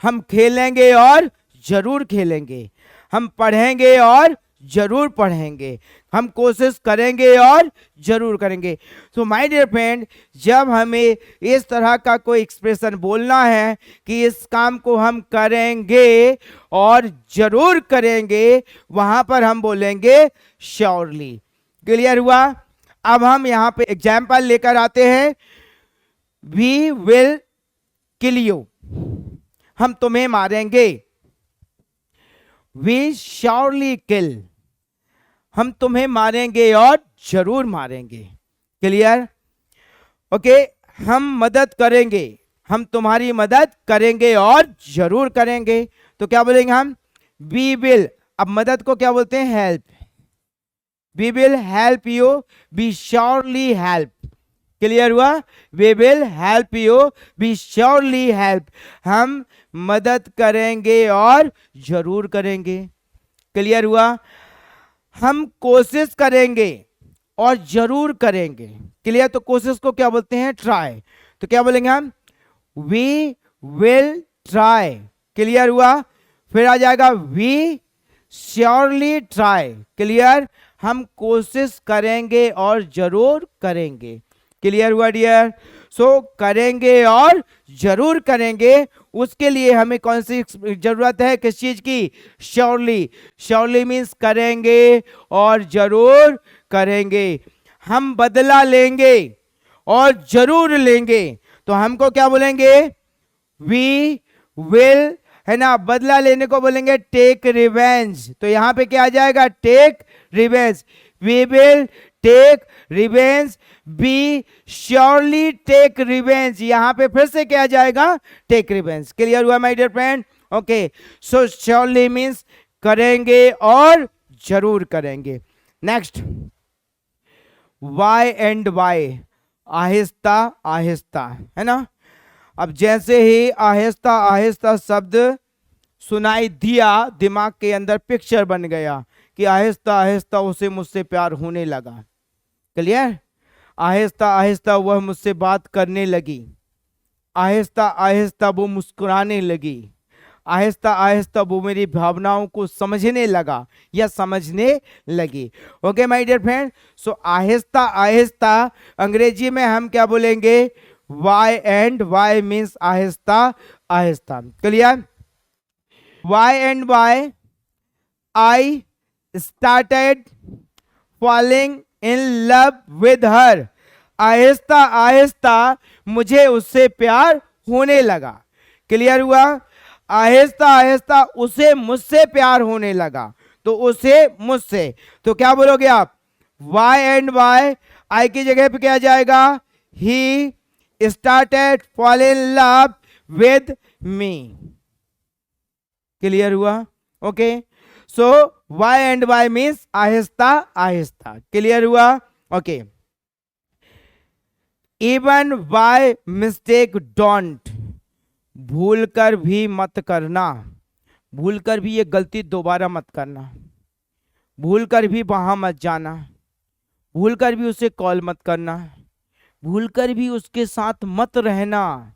हम खेलेंगे और जरूर खेलेंगे। हम पढ़ेंगे और जरूर पढ़ेंगे। हम कोशिश करेंगे और जरूर करेंगे। तो माय डियर फ्रेंड, जब हमें इस तरह का कोई एक्सप्रेशन बोलना है कि इस काम को हम करेंगे और जरूर करेंगे, वहां पर हम बोलेंगे श्योरली। क्लियर हुआ? अब हम यहां पे एग्जाम्पल लेकर आते हैं। वी विल किल यू, हम तुम्हें मारेंगे। वी श्योरली किल, हम तुम्हें मारेंगे और जरूर मारेंगे। क्लियर? ओके, हम मदद करेंगे, हम तुम्हारी मदद करेंगे और जरूर करेंगे। तो क्या बोलेंगे हम? We will. अब मदद को क्या बोलते हैं? Help. We will help you, we surely help. Clear हुआ? We will help you, we surely help. हम मदद करेंगे और जरूर करेंगे। क्लियर हुआ? हम कोशिश करेंगे और जरूर करेंगे। क्लियर? तो कोशिश को क्या बोलते हैं? ट्राई। तो क्या बोलेंगे हम? We will try. क्लियर हुआ? फिर आ जाएगा वी श्योरली ट्राई। क्लियर? हम कोशिश करेंगे और जरूर करेंगे। क्लियर हुआ डियर? सो करेंगे और जरूर करेंगे, उसके लिए हमें कौन सी जरूरत है? किस चीज की? श्योरली। श्योरली मीन्स करेंगे और जरूर करेंगे। हम बदला लेंगे और जरूर लेंगे। तो हमको क्या बोलेंगे? वी विल, है ना, बदला लेने को बोलेंगे टेक रिवेंज। तो यहां पे क्या आ जाएगा? Take revenge. We will take revenge, be surely take revenge. यहां पे फिर से क्या जाएगा? Take revenge. क्लियर हुआ my dear friend? Okay, so surely means करेंगे और जरूर करेंगे। Next, Y and Y, Aahista Aahista, है ना। अब जैसे ही आहिस्ता आहिस्ता शब्द सुनाई दिया, दिमाग के अंदर पिक्चर बन गया कि आहिस्ता आहिस्ता उसे मुझसे प्यार होने लगा। क्लियर? आहिस्ता आहिस्ता वह मुझसे बात करने लगी। आहिस्ता आहिस्ता वो मुस्कुराने लगी। आहिस्ता आहिस्ता वो मेरी भावनाओं को समझने लगा या समझने लगी। ओके माय डियर फ्रेंड, सो आहिस्ता आहिस्ता अंग्रेजी में हम क्या बोलेंगे? वाई एंड वाई मीन्स आहिस्ता आहिस्ता। Clear? Why and why, I started falling in love with her. आहिस्ता आहिस्ता मुझे उससे प्यार होने लगा। क्लियर हुआ? आहिस्ता आहिस्ता उसे मुझसे प्यार होने लगा। तो उसे मुझसे, तो क्या बोलोगे आप? वाई एंड वाई, आई की जगह पे क्या जाएगा? He started fall in love with me. Clear हुआ? Okay, so why and why means आहिस्ता आहिस्ता। क्लियर हुआ? Okay, even by mistake don't, भूल कर भी मत करना। भूल कर भी ये गलती दोबारा मत करना। भूल कर भी वहां मत जाना। भूल कर भी उसे कॉल मत करना। भूल कर भी उसके साथ मत रहना।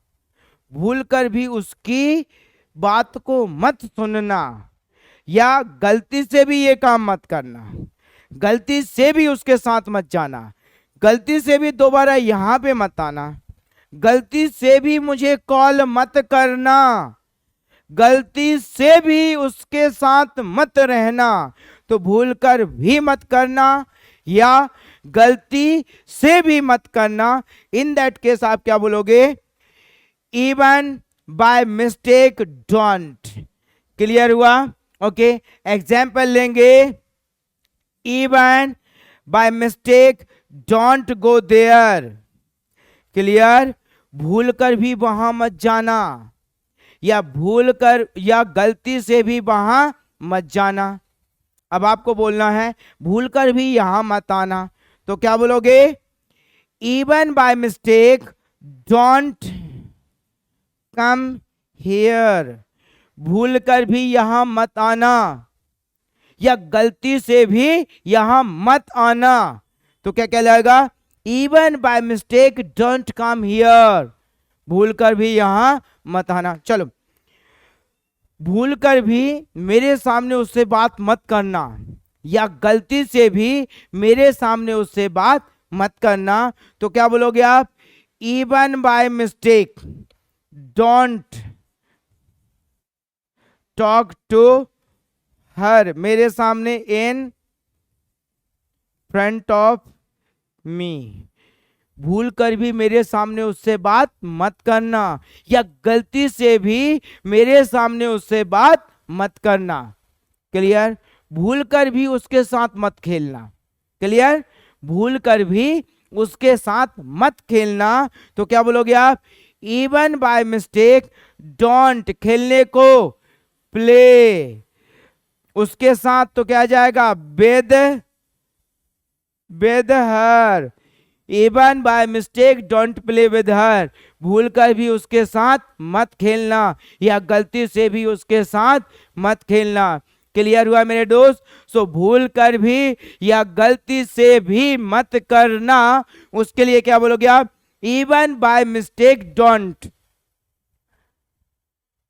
भूल कर भी उसकी बात को मत सुनना, या गलती से भी ये काम मत करना। गलती से भी उसके साथ मत जाना। गलती से भी दोबारा यहां पे मत आना, गलती से भी मुझे कॉल मत करना, गलती से भी उसके साथ मत रहना। तो भूल कर भी मत करना या गलती से भी मत करना। इन दैट केस आप क्या बोलोगे? Even by mistake don't. Clear हुआ? ओके, एग्जाम्पल लेंगे। Even by mistake don't go there. Clear? भूल कर भी वहां मत जाना, या भूल कर या गलती से भी वहां मत जाना। अब आपको बोलना है भूल कर भी यहां मत आना, तो क्या बोलोगे? Even by mistake don't come here. भूल कर भी यहां मत आना या गलती से भी यहां मत आना। तो क्या कहलाएगा? Even by mistake don't come here. भूल कर भी यहां मत आना। चलो, भूल कर भी मेरे सामने उससे बात मत करना या गलती से भी मेरे सामने उससे बात मत करना। तो क्या बोलोगे आप? Even by mistake don't talk to her. मेरे सामने इन फ्रंट ऑफ मी। भूल कर भी मेरे सामने उससे बात मत करना या गलती से भी मेरे सामने उससे बात मत करना। क्लियर? भूल कर भी उसके साथ मत खेलना। क्लियर? भूल कर भी उसके साथ मत खेलना। तो क्या बोलोगे आप? इवन बाय मिस्टेक डोंट, खेलने को प्ले, उसके साथ तो क्या आ जाएगा? With her. Even by mistake don't play with her. भूल कर भी उसके साथ मत खेलना या गलती से भी उसके साथ मत खेलना। क्लियर हुआ मेरे दोस्त? सो भूल कर भी या गलती से भी मत करना, उसके लिए क्या बोलोगे आप? Even by mistake don't.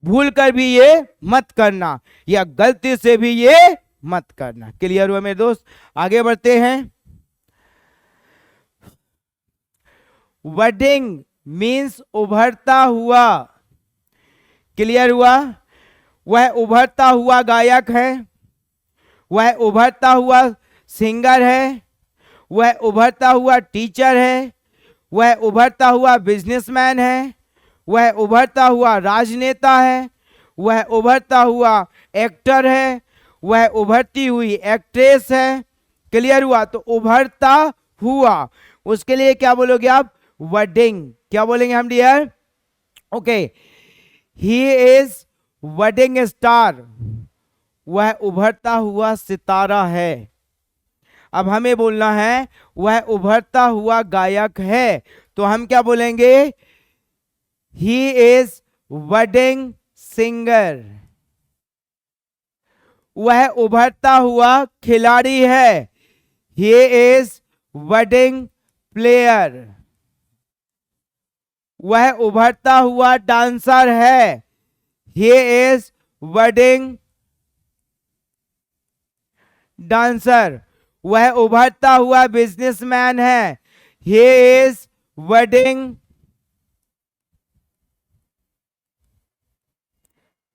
भूल कर भी ये मत करना या गलती से भी ये मत करना। क्लियर हुआ मेरे दोस्त? आगे बढ़ते हैं। वर्डिंग मीन्स उभरता हुआ। क्लियर हुआ? वह उभरता हुआ गायक है, वह उभरता हुआ सिंगर है, वह उभरता हुआ टीचर है, वह उभरता हुआ बिजनेसमैन है, वह उभरता हुआ राजनेता है, वह उभरता हुआ एक्टर है, वह उभरती हुई एक्ट्रेस है। क्लियर हुआ? तो उभरता हुआ, उसके लिए क्या बोलोगे आप? वर्डिंग। क्या बोलेंगे हम dear? Okay, he is budding star. वह उभरता हुआ सितारा है। अब हमें बोलना है वह उभरता हुआ गायक है, तो हम क्या बोलेंगे? ही इज वर्डिंग सिंगर। वह उभरता हुआ खिलाड़ी है। He is wording player. वह उभरता हुआ डांसर है। He is wording dancer. वह उभरता हुआ बिजनेसमैन है। He is wording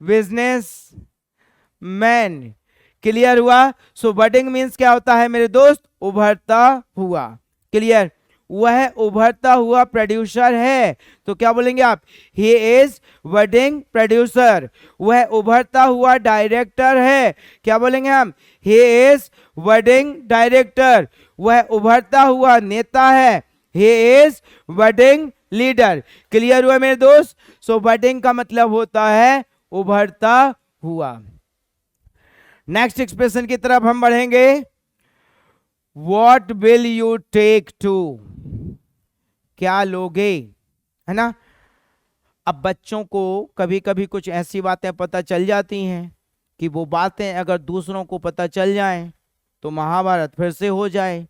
business man. Clear हुआ? सो वर्डिंग मीन्स क्या होता है मेरे दोस्त? उभरता हुआ। क्लियर? वह उभरता हुआ प्रोड्यूसर है, तो क्या बोलेंगे आप? He is wording producer. वह उभरता हुआ डायरेक्टर है, क्या बोलेंगे हम? ही इज वर्डिंग डायरेक्टर। वह उभरता हुआ नेता है, he is wording leader. Clear हुआ मेरे दोस्त? सो वर्डिंग का मतलब होता है उभरता हुआ। नेक्स्ट एक्सप्रेशन की तरफ हम बढ़ेंगे। What will you take to? क्या लोगे? है ना? अब बच्चों को कभी कभी कुछ ऐसी बातें पता चल जाती हैं कि वो बातें अगर दूसरों को पता चल जाएं तो महाभारत फिर से हो जाए,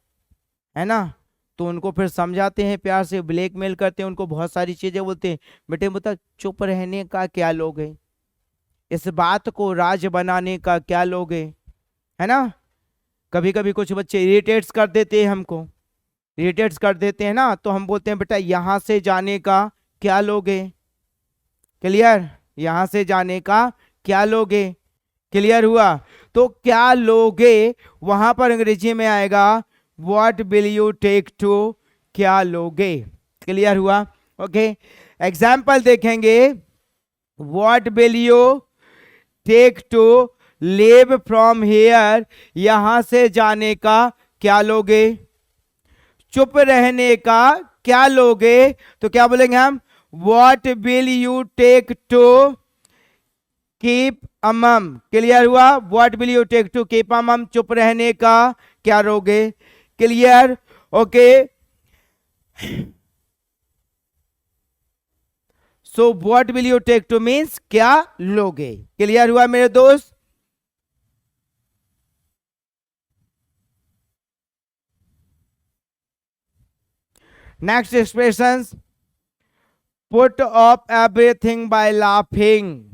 है ना? तो उनको फिर समझाते हैं, प्यार से ब्लैकमेल करते हैं, उनको बहुत सारी चीजें बोलते हैं। बेटे बता, चुप रहने का क्या लोगे? इस बात को राज बनाने का क्या लोगे? है ना? कभी कभी कुछ बच्चे इरिटेट्स कर देते हैं हमको, इरिटेट्स कर देते हैं ना, तो हम बोलते हैं बेटा यहां से जाने का क्या लोगे। क्लियर, यहां से जाने का क्या लोगे। क्लियर हुआ। तो क्या लोगे वहां पर अंग्रेजी में आएगा what will you take to, क्या लोगे। क्लियर हुआ। ओके, एग्जाम्पल देखेंगे। What will you take to leave from here, यहां से जाने का क्या लोगे। चुप रहने का क्या लोगे, तो क्या बोलेंगे हम, what will you take to keep mum. Clear हुआ। What will you take to keep mum, चुप रहने का क्या लोगे। Clear. Okay, so what will you take to means क्या लोगे। क्लियर हुआ मेरे दोस्त। Next expression, put off everything by laughing,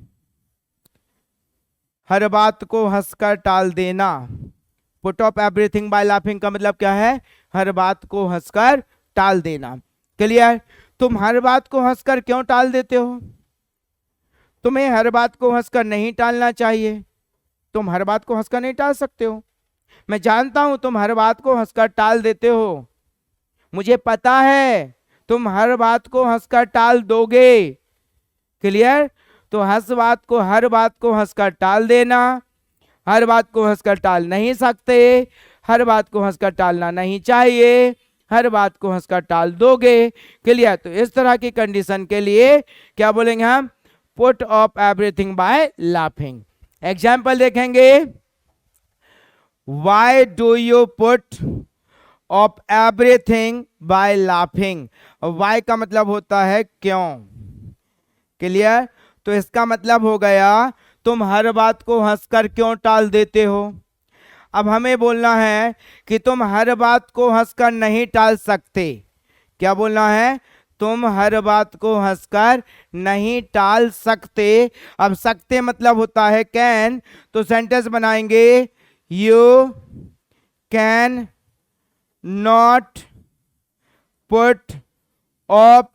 हर बात को हंसकर टाल देना। Put off everything by laughing का मतलब क्या है, हर बात को हंसकर टाल देना। क्लियर। तुम हर बात को हंसकर क्यों टाल देते हो। तुम्हें हर बात को हंसकर नहीं टालना चाहिए। तुम हर बात को हंसकर नहीं टाल सकते हो। मैं जानता हूं तुम हर बात को हंसकर टाल देते हो, मुझे पता है तुम हर बात को हंसकर टाल दोगे। क्लियर। तो हर बात को हंसकर टाल देना, हर बात को हंसकर टाल नहीं सकते, हर बात को हंसकर टालना नहीं चाहिए, हर बात को हंसकर टाल दोगे। क्लियर। तो इस तरह की कंडीशन के लिए क्या बोलेंगे हम, put off everything by laughing. Example देखेंगे। Why do you put off everything by laughing. Why का मतलब होता है क्यों। क्लियर। तो इसका मतलब हो गया तुम हर बात को हंसकर क्यों टाल देते हो। अब हमें बोलना है कि तुम हर बात को हंसकर नहीं टाल सकते। क्या बोलना है, तुम हर बात को हंसकर नहीं टाल सकते। अब सकते मतलब होता है कैन, तो सेंटेंस बनाएंगे you can not put off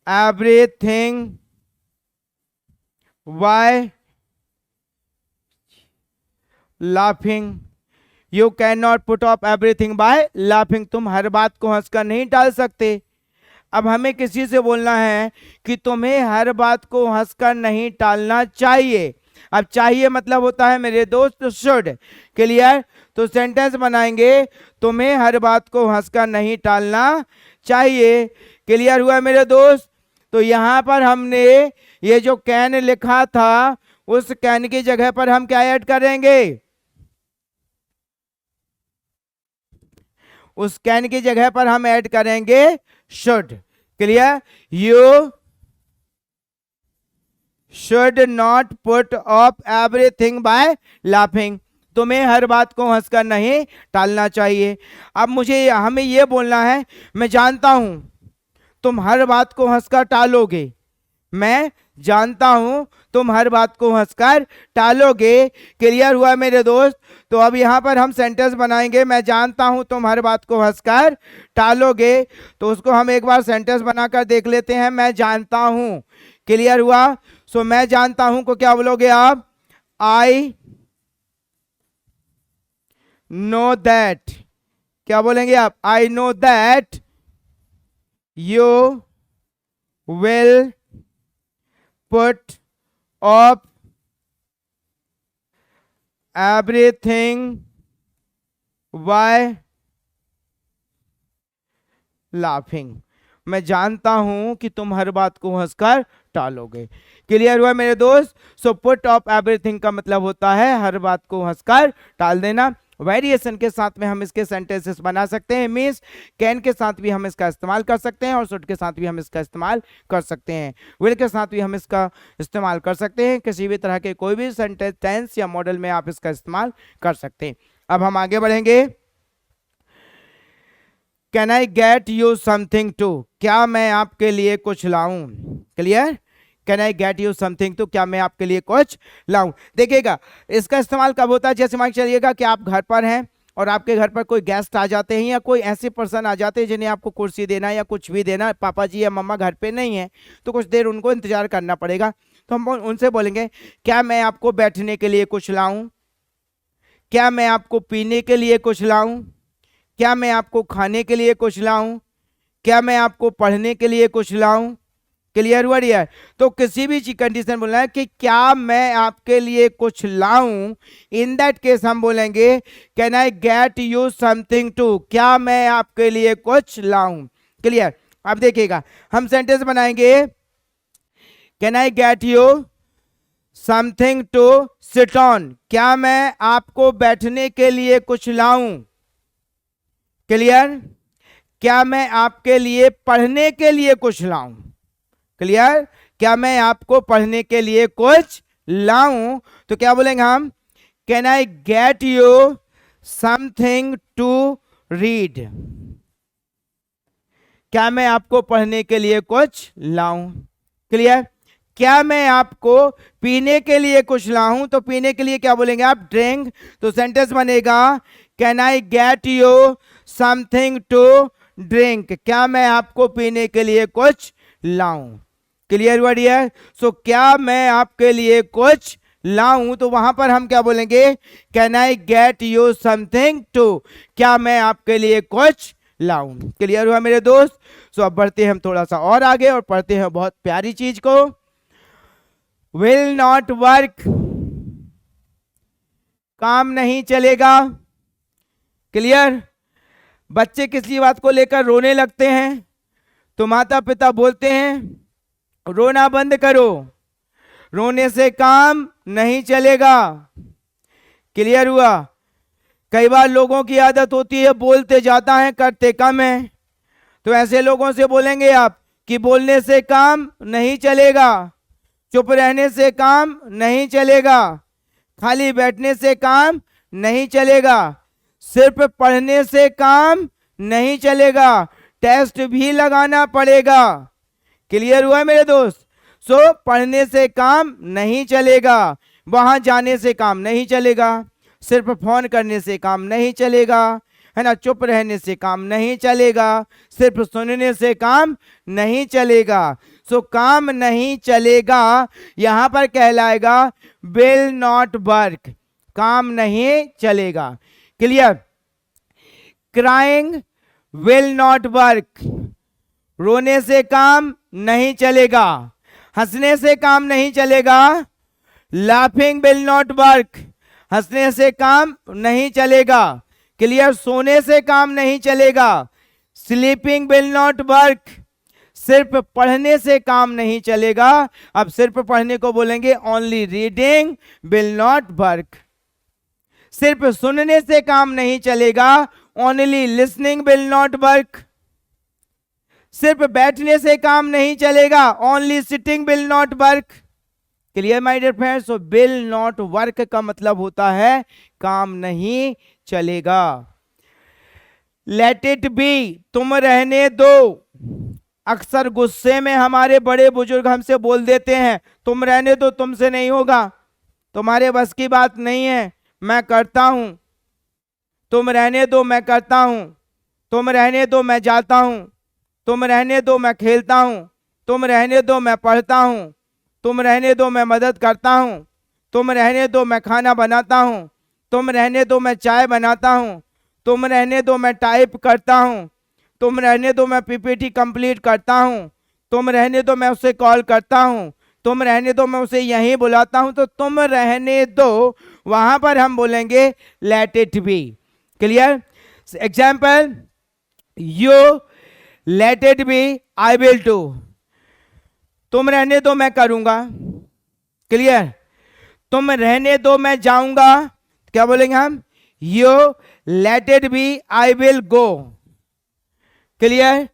everything by laughing. You can not put off everything by laughing, तुम हर बात को हंसकर नहीं टाल सकते। अब हमें किसी से बोलना है कि तुम्हें हर बात को हंसकर नहीं टालना चाहिए। अब चाहिए मतलब होता है मेरे दोस्त शुड। क्लियर। तो सेंटेंस बनाएंगे तुम्हें हर बात को हंसकर नहीं टालना चाहिए। क्लियर हुआ मेरे दोस्त। तो यहां पर हमने ये जो कैन लिखा था उस कैन की जगह पर हम क्या ऐड करेंगे, उस कैन की जगह पर हम ऐड करेंगे should. Clear. You should not put off everything by laughing, तुम्हें हर बात को हंसकर नहीं टालना चाहिए। अब हमें यह बोलना है, मैं जानता हूं तुम हर बात को हंसकर टालोगे, मैं जानता हूं तुम हर बात को हंसकर टालोगे। क्लियर हुआ मेरे दोस्त। तो अब यहां पर हम सेंटेंस बनाएंगे, मैं जानता हूं तुम हर बात को हंसकर टालोगे। तो उसको हम एक बार सेंटेंस बनाकर देख लेते हैं, मैं जानता हूं। क्लियर हुआ। सो मैं जानता हूं को क्या बोलोगे आप, आई नो दैट। क्या बोलेंगे आप, I know that you will put off everything by laughing. मैं जानता हूं कि तुम हर बात को हंसकर टालोगे। क्लियर हुआ मेरे दोस्त। सो पुट ऑफ एवरीथिंग का मतलब होता है हर बात को हंसकर टाल देना। वेरिएशन के साथ में हम इसके सेंटेंसेस बना सकते हैं। मीन्स कैन के साथ भी हम इसका इस्तेमाल कर सकते हैं और शुड के साथ भी हम इसका इस्तेमाल कर सकते हैं, विल के साथ भी हम इसका इस्तेमाल कर सकते हैं। किसी भी तरह के कोई भी सेंटेंस टेंस या मॉडल में आप इसका इस्तेमाल कर सकते हैं। अब हम आगे बढ़ेंगे। Can I get you something to, क्या मैं आपके लिए कुछ लाऊं। Clear. Can I get you something to, क्या मैं आपके लिए कुछ लाऊं। देखिएगा इसका इस्तेमाल कब होता है, जैसे मान चलिएगा कि आप घर पर हैं और आपके घर पर कोई गेस्ट आ जाते हैं या कोई ऐसे पर्सन आ जाते हैं जिन्हें आपको कुर्सी देना या कुछ भी देना, पापा जी या मम्मा घर पे नहीं है तो कुछ देर उनको इंतजार करना पड़ेगा, तो हम उनसे बोलेंगे क्या मैं आपको बैठने के लिए कुछ लाऊं, क्या मैं आपको पीने के लिए कुछ लाऊं, क्या मैं आपको खाने के लिए कुछ लाऊं, क्या मैं आपको पढ़ने के लिए कुछ लाऊं। क्लियर हुआ डियर? तो किसी भी कंडीशन बोलना है कि क्या मैं आपके लिए कुछ लाऊं, इन दैट केस हम बोलेंगे can I get you something to, क्या मैं आपके लिए कुछ लाऊं। क्लियर? अब देखिएगा हम सेंटेंस बनाएंगे can I get you something to sit on, क्या मैं आपको बैठने के लिए कुछ लाऊं। क्लियर? क्या मैं आपके लिए पढ़ने के लिए कुछ लाऊं। क्लियर? क्या मैं आपको पढ़ने के लिए कुछ लाऊं, तो क्या बोलेंगे हम can I get you something to read, क्या मैं आपको पढ़ने के लिए कुछ लाऊं। क्लियर? क्या मैं आपको पीने के लिए कुछ लाऊं, तो पीने के लिए क्या बोलेंगे आप ड्रिंक, तो सेंटेंस बनेगा can I get you something to drink, क्या मैं आपको पीने के लिए कुछ लाऊं। क्लियर हुआ डियर? सो क्या मैं आपके लिए कुछ लाऊं, तो वहां पर हम क्या बोलेंगे can I get you something to, क्या मैं आपके लिए कुछ लाऊं। क्लियर हुआ मेरे दोस्त? सो अब बढ़ते हैं हम थोड़ा सा और आगे और पढ़ते हैं बहुत प्यारी चीज को, विल नॉट वर्क, काम नहीं चलेगा। क्लियर? बच्चे किसी बात को लेकर रोने लगते हैं तो माता पिता बोलते हैं रोना बंद करो, रोने से काम नहीं चलेगा। क्लियर हुआ? कई बार लोगों की आदत होती है बोलते ज्यादा है करते कम है, तो ऐसे लोगों से बोलेंगे आप कि बोलने से काम नहीं चलेगा, चुप रहने से काम नहीं चलेगा, खाली बैठने से काम नहीं चलेगा, सिर्फ पढ़ने से काम नहीं चलेगा, टेस्ट भी लगाना पड़ेगा। क्लियर हुआ मेरे दोस्त? सो पढ़ने से काम नहीं चलेगा, वहां जाने से काम नहीं चलेगा, सिर्फ फोन करने से काम नहीं चलेगा, है ना, चुप रहने से काम नहीं चलेगा, सिर्फ सुनने से काम नहीं चलेगा। सो काम नहीं चलेगा यहां पर कहलाएगा विल नॉट वर्क, काम नहीं चलेगा। Clear? Crying will not work, रोने से काम नहीं चलेगा, हंसने से काम नहीं चलेगा, लाफिंग विल नॉट वर्क, हंसने से काम नहीं चलेगा। क्लियर? सोने से काम नहीं चलेगा, स्लीपिंग विल नॉट वर्क, सिर्फ पढ़ने से काम नहीं चलेगा। अब सिर्फ पढ़ने को बोलेंगे only reading will not work, सिर्फ सुनने से काम नहीं चलेगा, only listening will not work, सिर्फ बैठने से काम नहीं चलेगा, only sitting will not work. Clear my dear friends? So will not work का मतलब होता है काम नहीं चलेगा। लेट इट बी, तुम रहने दो, अक्सर गुस्से में हमारे बड़े बुजुर्ग हमसे बोल देते हैं तुम रहने दो, तुमसे नहीं होगा, तुम्हारे बस की बात नहीं है, मैं करता हूं, तुम रहने दो मैं करता हूं, तुम रहने दो मैं जाता हूं, तुम रहने दो मैं खेलता हूं, तुम रहने दो मैं पढ़ता हूं, तुम रहने दो मैं मदद करता हूं, तुम रहने दो मैं खाना बनाता हूं, तुम रहने दो मैं चाय बनाता हूं, तुम रहने दो मैं टाइप करता हूं, तुम रहने दो मैं पीपीटी कंप्लीट करता हूं, तुम रहने दो मैं उसे कॉल करता हूं, तुम रहने दो मैं उसे यहीं बुलाता हूं। तो तुम रहने दो वहां पर हम बोलेंगे let it be. Clear? Example, you let it be I will do, तुम रहने दो मैं करूंगा। क्लियर? तुम रहने दो मैं जाऊंगा, क्या बोलेंगे हम you let it be I will go. Clear?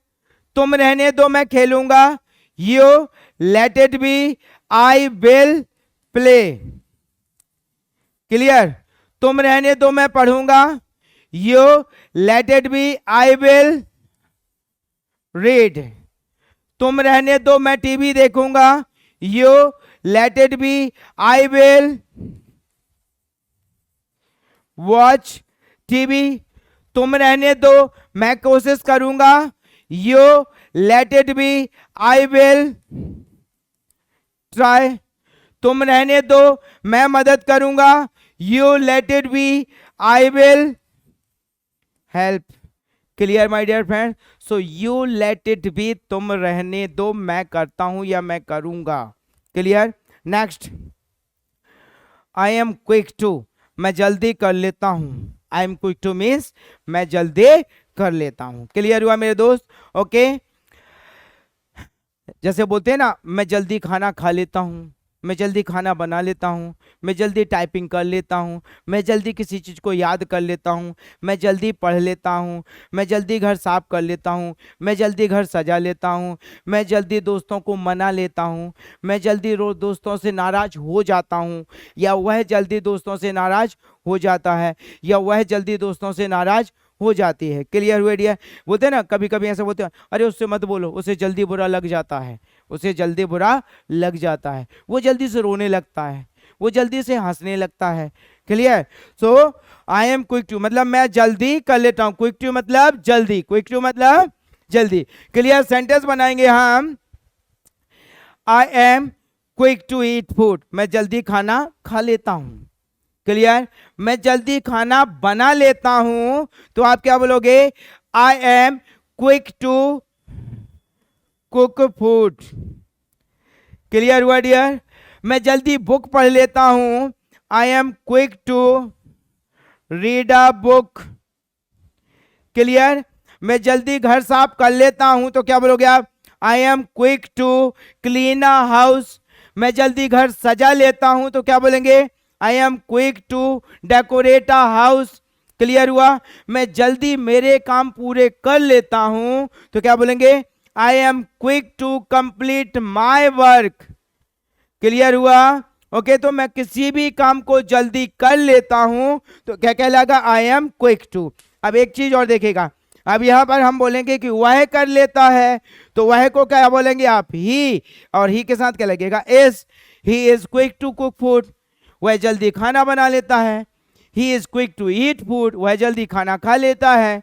तुम रहने दो मैं खेलूंगा, you let it be I will play. Clear? तुम रहने दो मैं पढ़ूंगा, you let it be I will read. तुम रहने दो मैं टीवी देखूंगा, you let it be I will watch TV, तुम रहने दो, मैं कोशिश करूंगा, you let it be, I will try, तुम रहने दो, मैं मदद करूंगा, you let it be, I will help. Clear my dear friend? So you let it be, तुम रहने दो, मैं करता हूं या मैं करूंगा। Clear? Next, I am quick to, मैं जल्दी कर लेता हूं। I am quick to means मैं जल्दी कर लेता हूं। क्लियर हुआ मेरे दोस्त? ओके, जैसे बोलते हैं ना, मैं जल्दी खाना खा लेता हूं, मैं जल्दी खाना बना लेता हूं, मैं जल्दी टाइपिंग कर लेता हूं, मैं जल्दी किसी चीज़ को याद कर लेता हूं, मैं जल्दी पढ़ लेता हूं, मैं जल्दी घर साफ कर लेता हूं, मैं जल्दी घर सजा लेता हूं, मैं जल्दी दोस्तों को मना लेता हूं, मैं जल्दी रोज दोस्तों से नाराज हो जाता हूं, या वह जल्दी दोस्तों से नाराज हो जाता है, या वह जल्दी दोस्तों से नाराज हो जाती है। क्लियर हुए डियर? बोलते हैं ना, कभी कभी ऐसे बोलते हैं, अरे उससे मत बोलो, उसे जल्दी बुरा लग जाता है, उसे जल्दी बुरा लग जाता है, वो जल्दी से रोने लगता है, वो जल्दी से हंसने लगता है। Clear? So I am quick to मतलब मैं जल्दी कर लेता हूं, क्विक टू मतलब जल्दी, क्विक टू मतलब जल्दी। क्लियर? सेंटेंस बनाएंगे हम, I am quick to eat food, मैं जल्दी खाना खा लेता हूं। क्लियर? मैं जल्दी खाना बना लेता हूं, तो आप क्या बोलोगे? I am quick to cook food. Clear हुआ डियर? मैं जल्दी बुक पढ़ लेता हूं, I am quick to read a book. Clear? मैं जल्दी घर साफ कर लेता हूं, तो क्या बोलोगे आप? I am quick to clean a house. मैं जल्दी घर सजा लेता हूं, तो क्या बोलेंगे? I am quick to decorate a house. Clear हुआ? मैं जल्दी मेरे काम पूरे कर लेता हूं, तो क्या बोलेंगे? I am quick to complete my work. Clear हुआ? ओके, तो मैं किसी भी काम को जल्दी कर लेता हूं, तो क्या कहलाएगा? I am quick to. अब एक चीज और देखेगा, अब यहां पर हम बोलेंगे कि वह कर लेता है, तो वह को क्या बोलेंगे आप? ही, और ही के साथ क्या लगेगा? Is. He is quick to cook food, वह जल्दी खाना बना लेता है। He is quick to eat food, वह जल्दी खाना खा लेता है।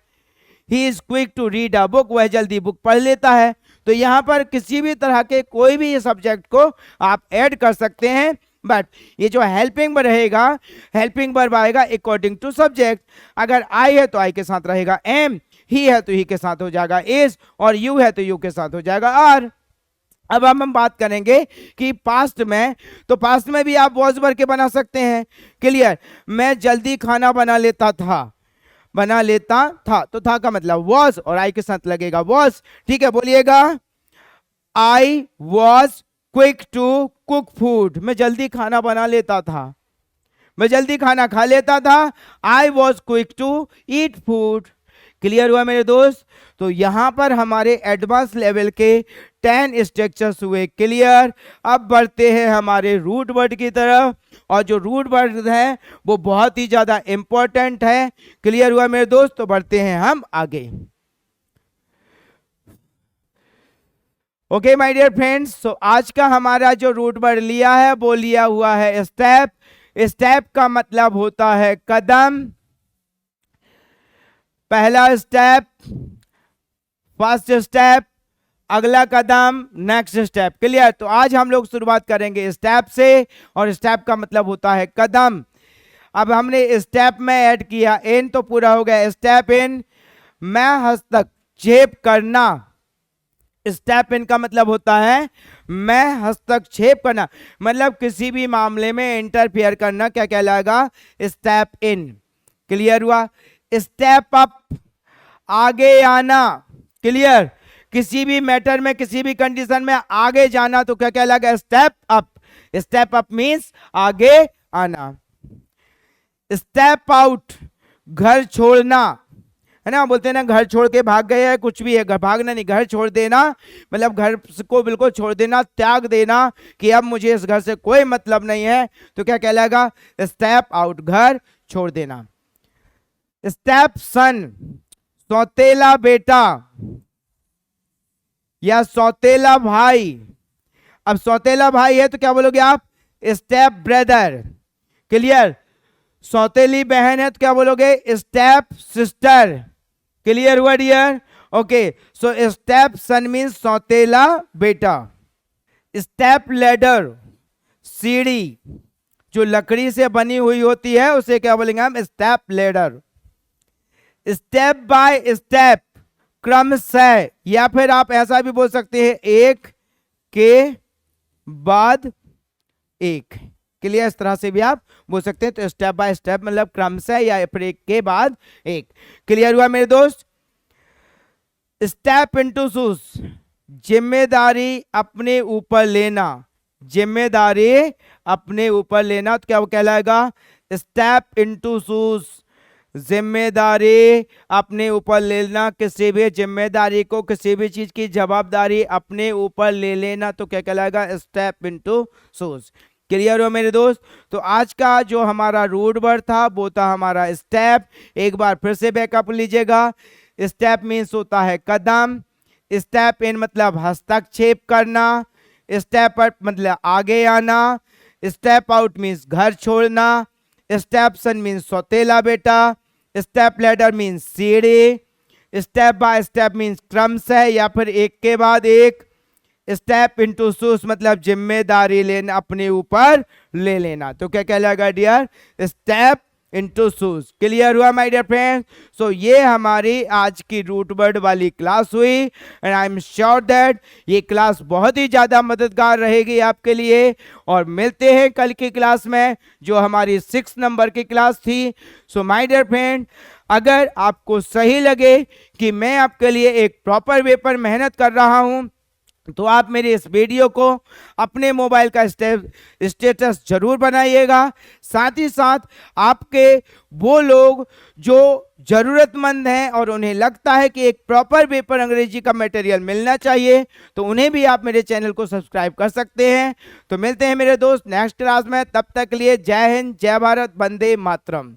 He is quick to read a book, वह जल्दी बुक पढ़ लेता है। तो यहां पर किसी भी तरह के कोई भी सब्जेक्ट को आप ऐड कर सकते हैं, बट ये जो हेल्पिंग वर्ब रहेगा, हेल्पिंग वर्ब आएगा अकॉर्डिंग टू सब्जेक्ट। अगर आई है तो आई के साथ रहेगा एम, ही है तो ही के साथ हो जाएगा इज, और यू है तो यू के साथ हो जाएगा आर। अब हम बात करेंगे कि पास्ट में, तो पास्ट में भी आप वॉज भर के बना सकते हैं। क्लियर? मैं जल्दी खाना बना लेता था, बना लेता था, तो था का मतलब वॉज, और आई के साथ लगेगा वॉज। ठीक है, बोलिएगा, I was quick to cook food, मैं जल्दी खाना बना लेता था, मैं जल्दी खाना खा लेता था। I was quick to eat food. Clear हुआ मेरे दोस्त? तो यहां पर हमारे एडवांस लेवल के 10 स्ट्रक्चर्स हुए क्लियर। अब बढ़ते हैं हमारे रूट वर्ड की तरफ, और जो रूट वर्ड है वो बहुत ही ज्यादा इंपॉर्टेंट है। क्लियर हुआ मेरे दोस्त? तो बढ़ते हैं हम आगे। ओके माय डियर फ्रेंड्स, सो आज का हमारा जो रूट वर्ड लिया है वो लिया हुआ है स्टेप। स्टेप का मतलब होता है कदम, पहला स्टेप, फर्स्ट स्टेप, अगला कदम, नेक्स्ट स्टेप। क्लियर? तो आज हम लोग शुरुआत करेंगे स्टेप से, और स्टेप का मतलब होता है कदम। अब हमने स्टेप में ऐड किया इन, तो पूरा हो गया स्टेप इन। मैं हस्तक्षेप करना, स्टेप इन का मतलब होता है मैं हस्तक्षेप करना, मतलब किसी भी मामले में इंटरफियर करना, क्या कहलाएगा? Step in. क्लियर हुआ? स्टेप अप, आगे आना। क्लियर? किसी भी मैटर में, किसी भी कंडीशन में आगे जाना, तो क्या कहलाएगा? Step up. Step up means आगे आना। स्टेप आउट, घर छोड़ना, है ना, बोलते हैं ना घर छोड़ के भाग गए हैं, कुछ भी है, घर भागना नहीं, घर छोड़ देना, मतलब घर को बिल्कुल छोड़ देना, त्याग देना, कि अब मुझे इस घर से कोई मतलब नहीं है, तो क्या कहलाएगा? स्टेप आउट, घर छोड़ देना। स्टेप सन, सौतेला बेटा या सौतेला भाई। अब सौतेला भाई है तो क्या बोलोगे आप? Step brother. क्लियर? सौतेली बहन है तो क्या बोलोगे? Step sister. क्लियर हुआ dear? Okay, so step son means सौतेला बेटा। स्टेप लैडर, सीढ़ी जो लकड़ी से बनी हुई होती है उसे क्या बोलेंगे हम? Step ladder. Step by step, क्रमशः, या फिर आप ऐसा भी बोल सकते हैं एक के बाद एक। क्लियर? इस तरह से भी आप बोल सकते हैं। तो स्टेप बाय स्टेप मतलब क्रमशः या फिर एक के बाद एक। क्लियर हुआ मेरे दोस्त? स्टेप इनटू शूज, जिम्मेदारी अपने ऊपर लेना। जिम्मेदारी अपने ऊपर लेना तो क्या वो कहलाएगा? स्टेप इनटू शूज, जिम्मेदारी अपने ऊपर लेना। किसी भी जिम्मेदारी को, किसी भी चीज की जवाबदारी अपने ऊपर ले लेना तो क्या कहलाएगा? Step into shoes. क्लियर हो मेरे दोस्त? तो आज का जो हमारा रूट वर्ड था वो था हमारा स्टेप। एक बार फिर से बैकअप लीजिएगा। स्टेप मीन्स होता है कदम। स्टेप इन मतलब हस्तक्षेप करना। स्टेप अप मतलब आगे आना। स्टेप आउट मीन्स घर छोड़ना। स्टेप सन मीन्स सौतेला बेटा। स्टेप लैडर मीन्स सीढ़ी। स्टेप बाय स्टेप मीन्स क्रमशः या फिर एक के बाद एक। स्टेप इनटू शूज मतलब जिम्मेदारी लेना, अपने ऊपर ले लेना। तो क्या कहलाएगा dear? Step into shoes. Clear हुआ माय डियर फ्रेंड्स? सो ये हमारी आज की रूट वर्ड वाली क्लास हुई and I am sure that ये क्लास बहुत ही ज्यादा मददगार रहेगी आपके लिए। और मिलते हैं कल की क्लास में जो हमारी 6 नंबर की क्लास थी। सो माय डियर फ्रेंड, अगर आपको सही लगे कि मैं आपके लिए एक प्रॉपर वे पर मेहनत कर रहा हूं तो आप मेरे इस वीडियो को अपने मोबाइल का स्टेटस जरूर बनाइएगा। साथ ही साथ आपके वो लोग जो जरूरतमंद हैं और उन्हें लगता है कि एक प्रॉपर वे पर अंग्रेजी का मटेरियल मिलना चाहिए तो उन्हें भी आप मेरे चैनल को सब्सक्राइब कर सकते हैं। तो मिलते हैं मेरे दोस्त नेक्स्ट क्लास में। तब तक के लिए जय हिंद, जय भारत, वंदे मातरम।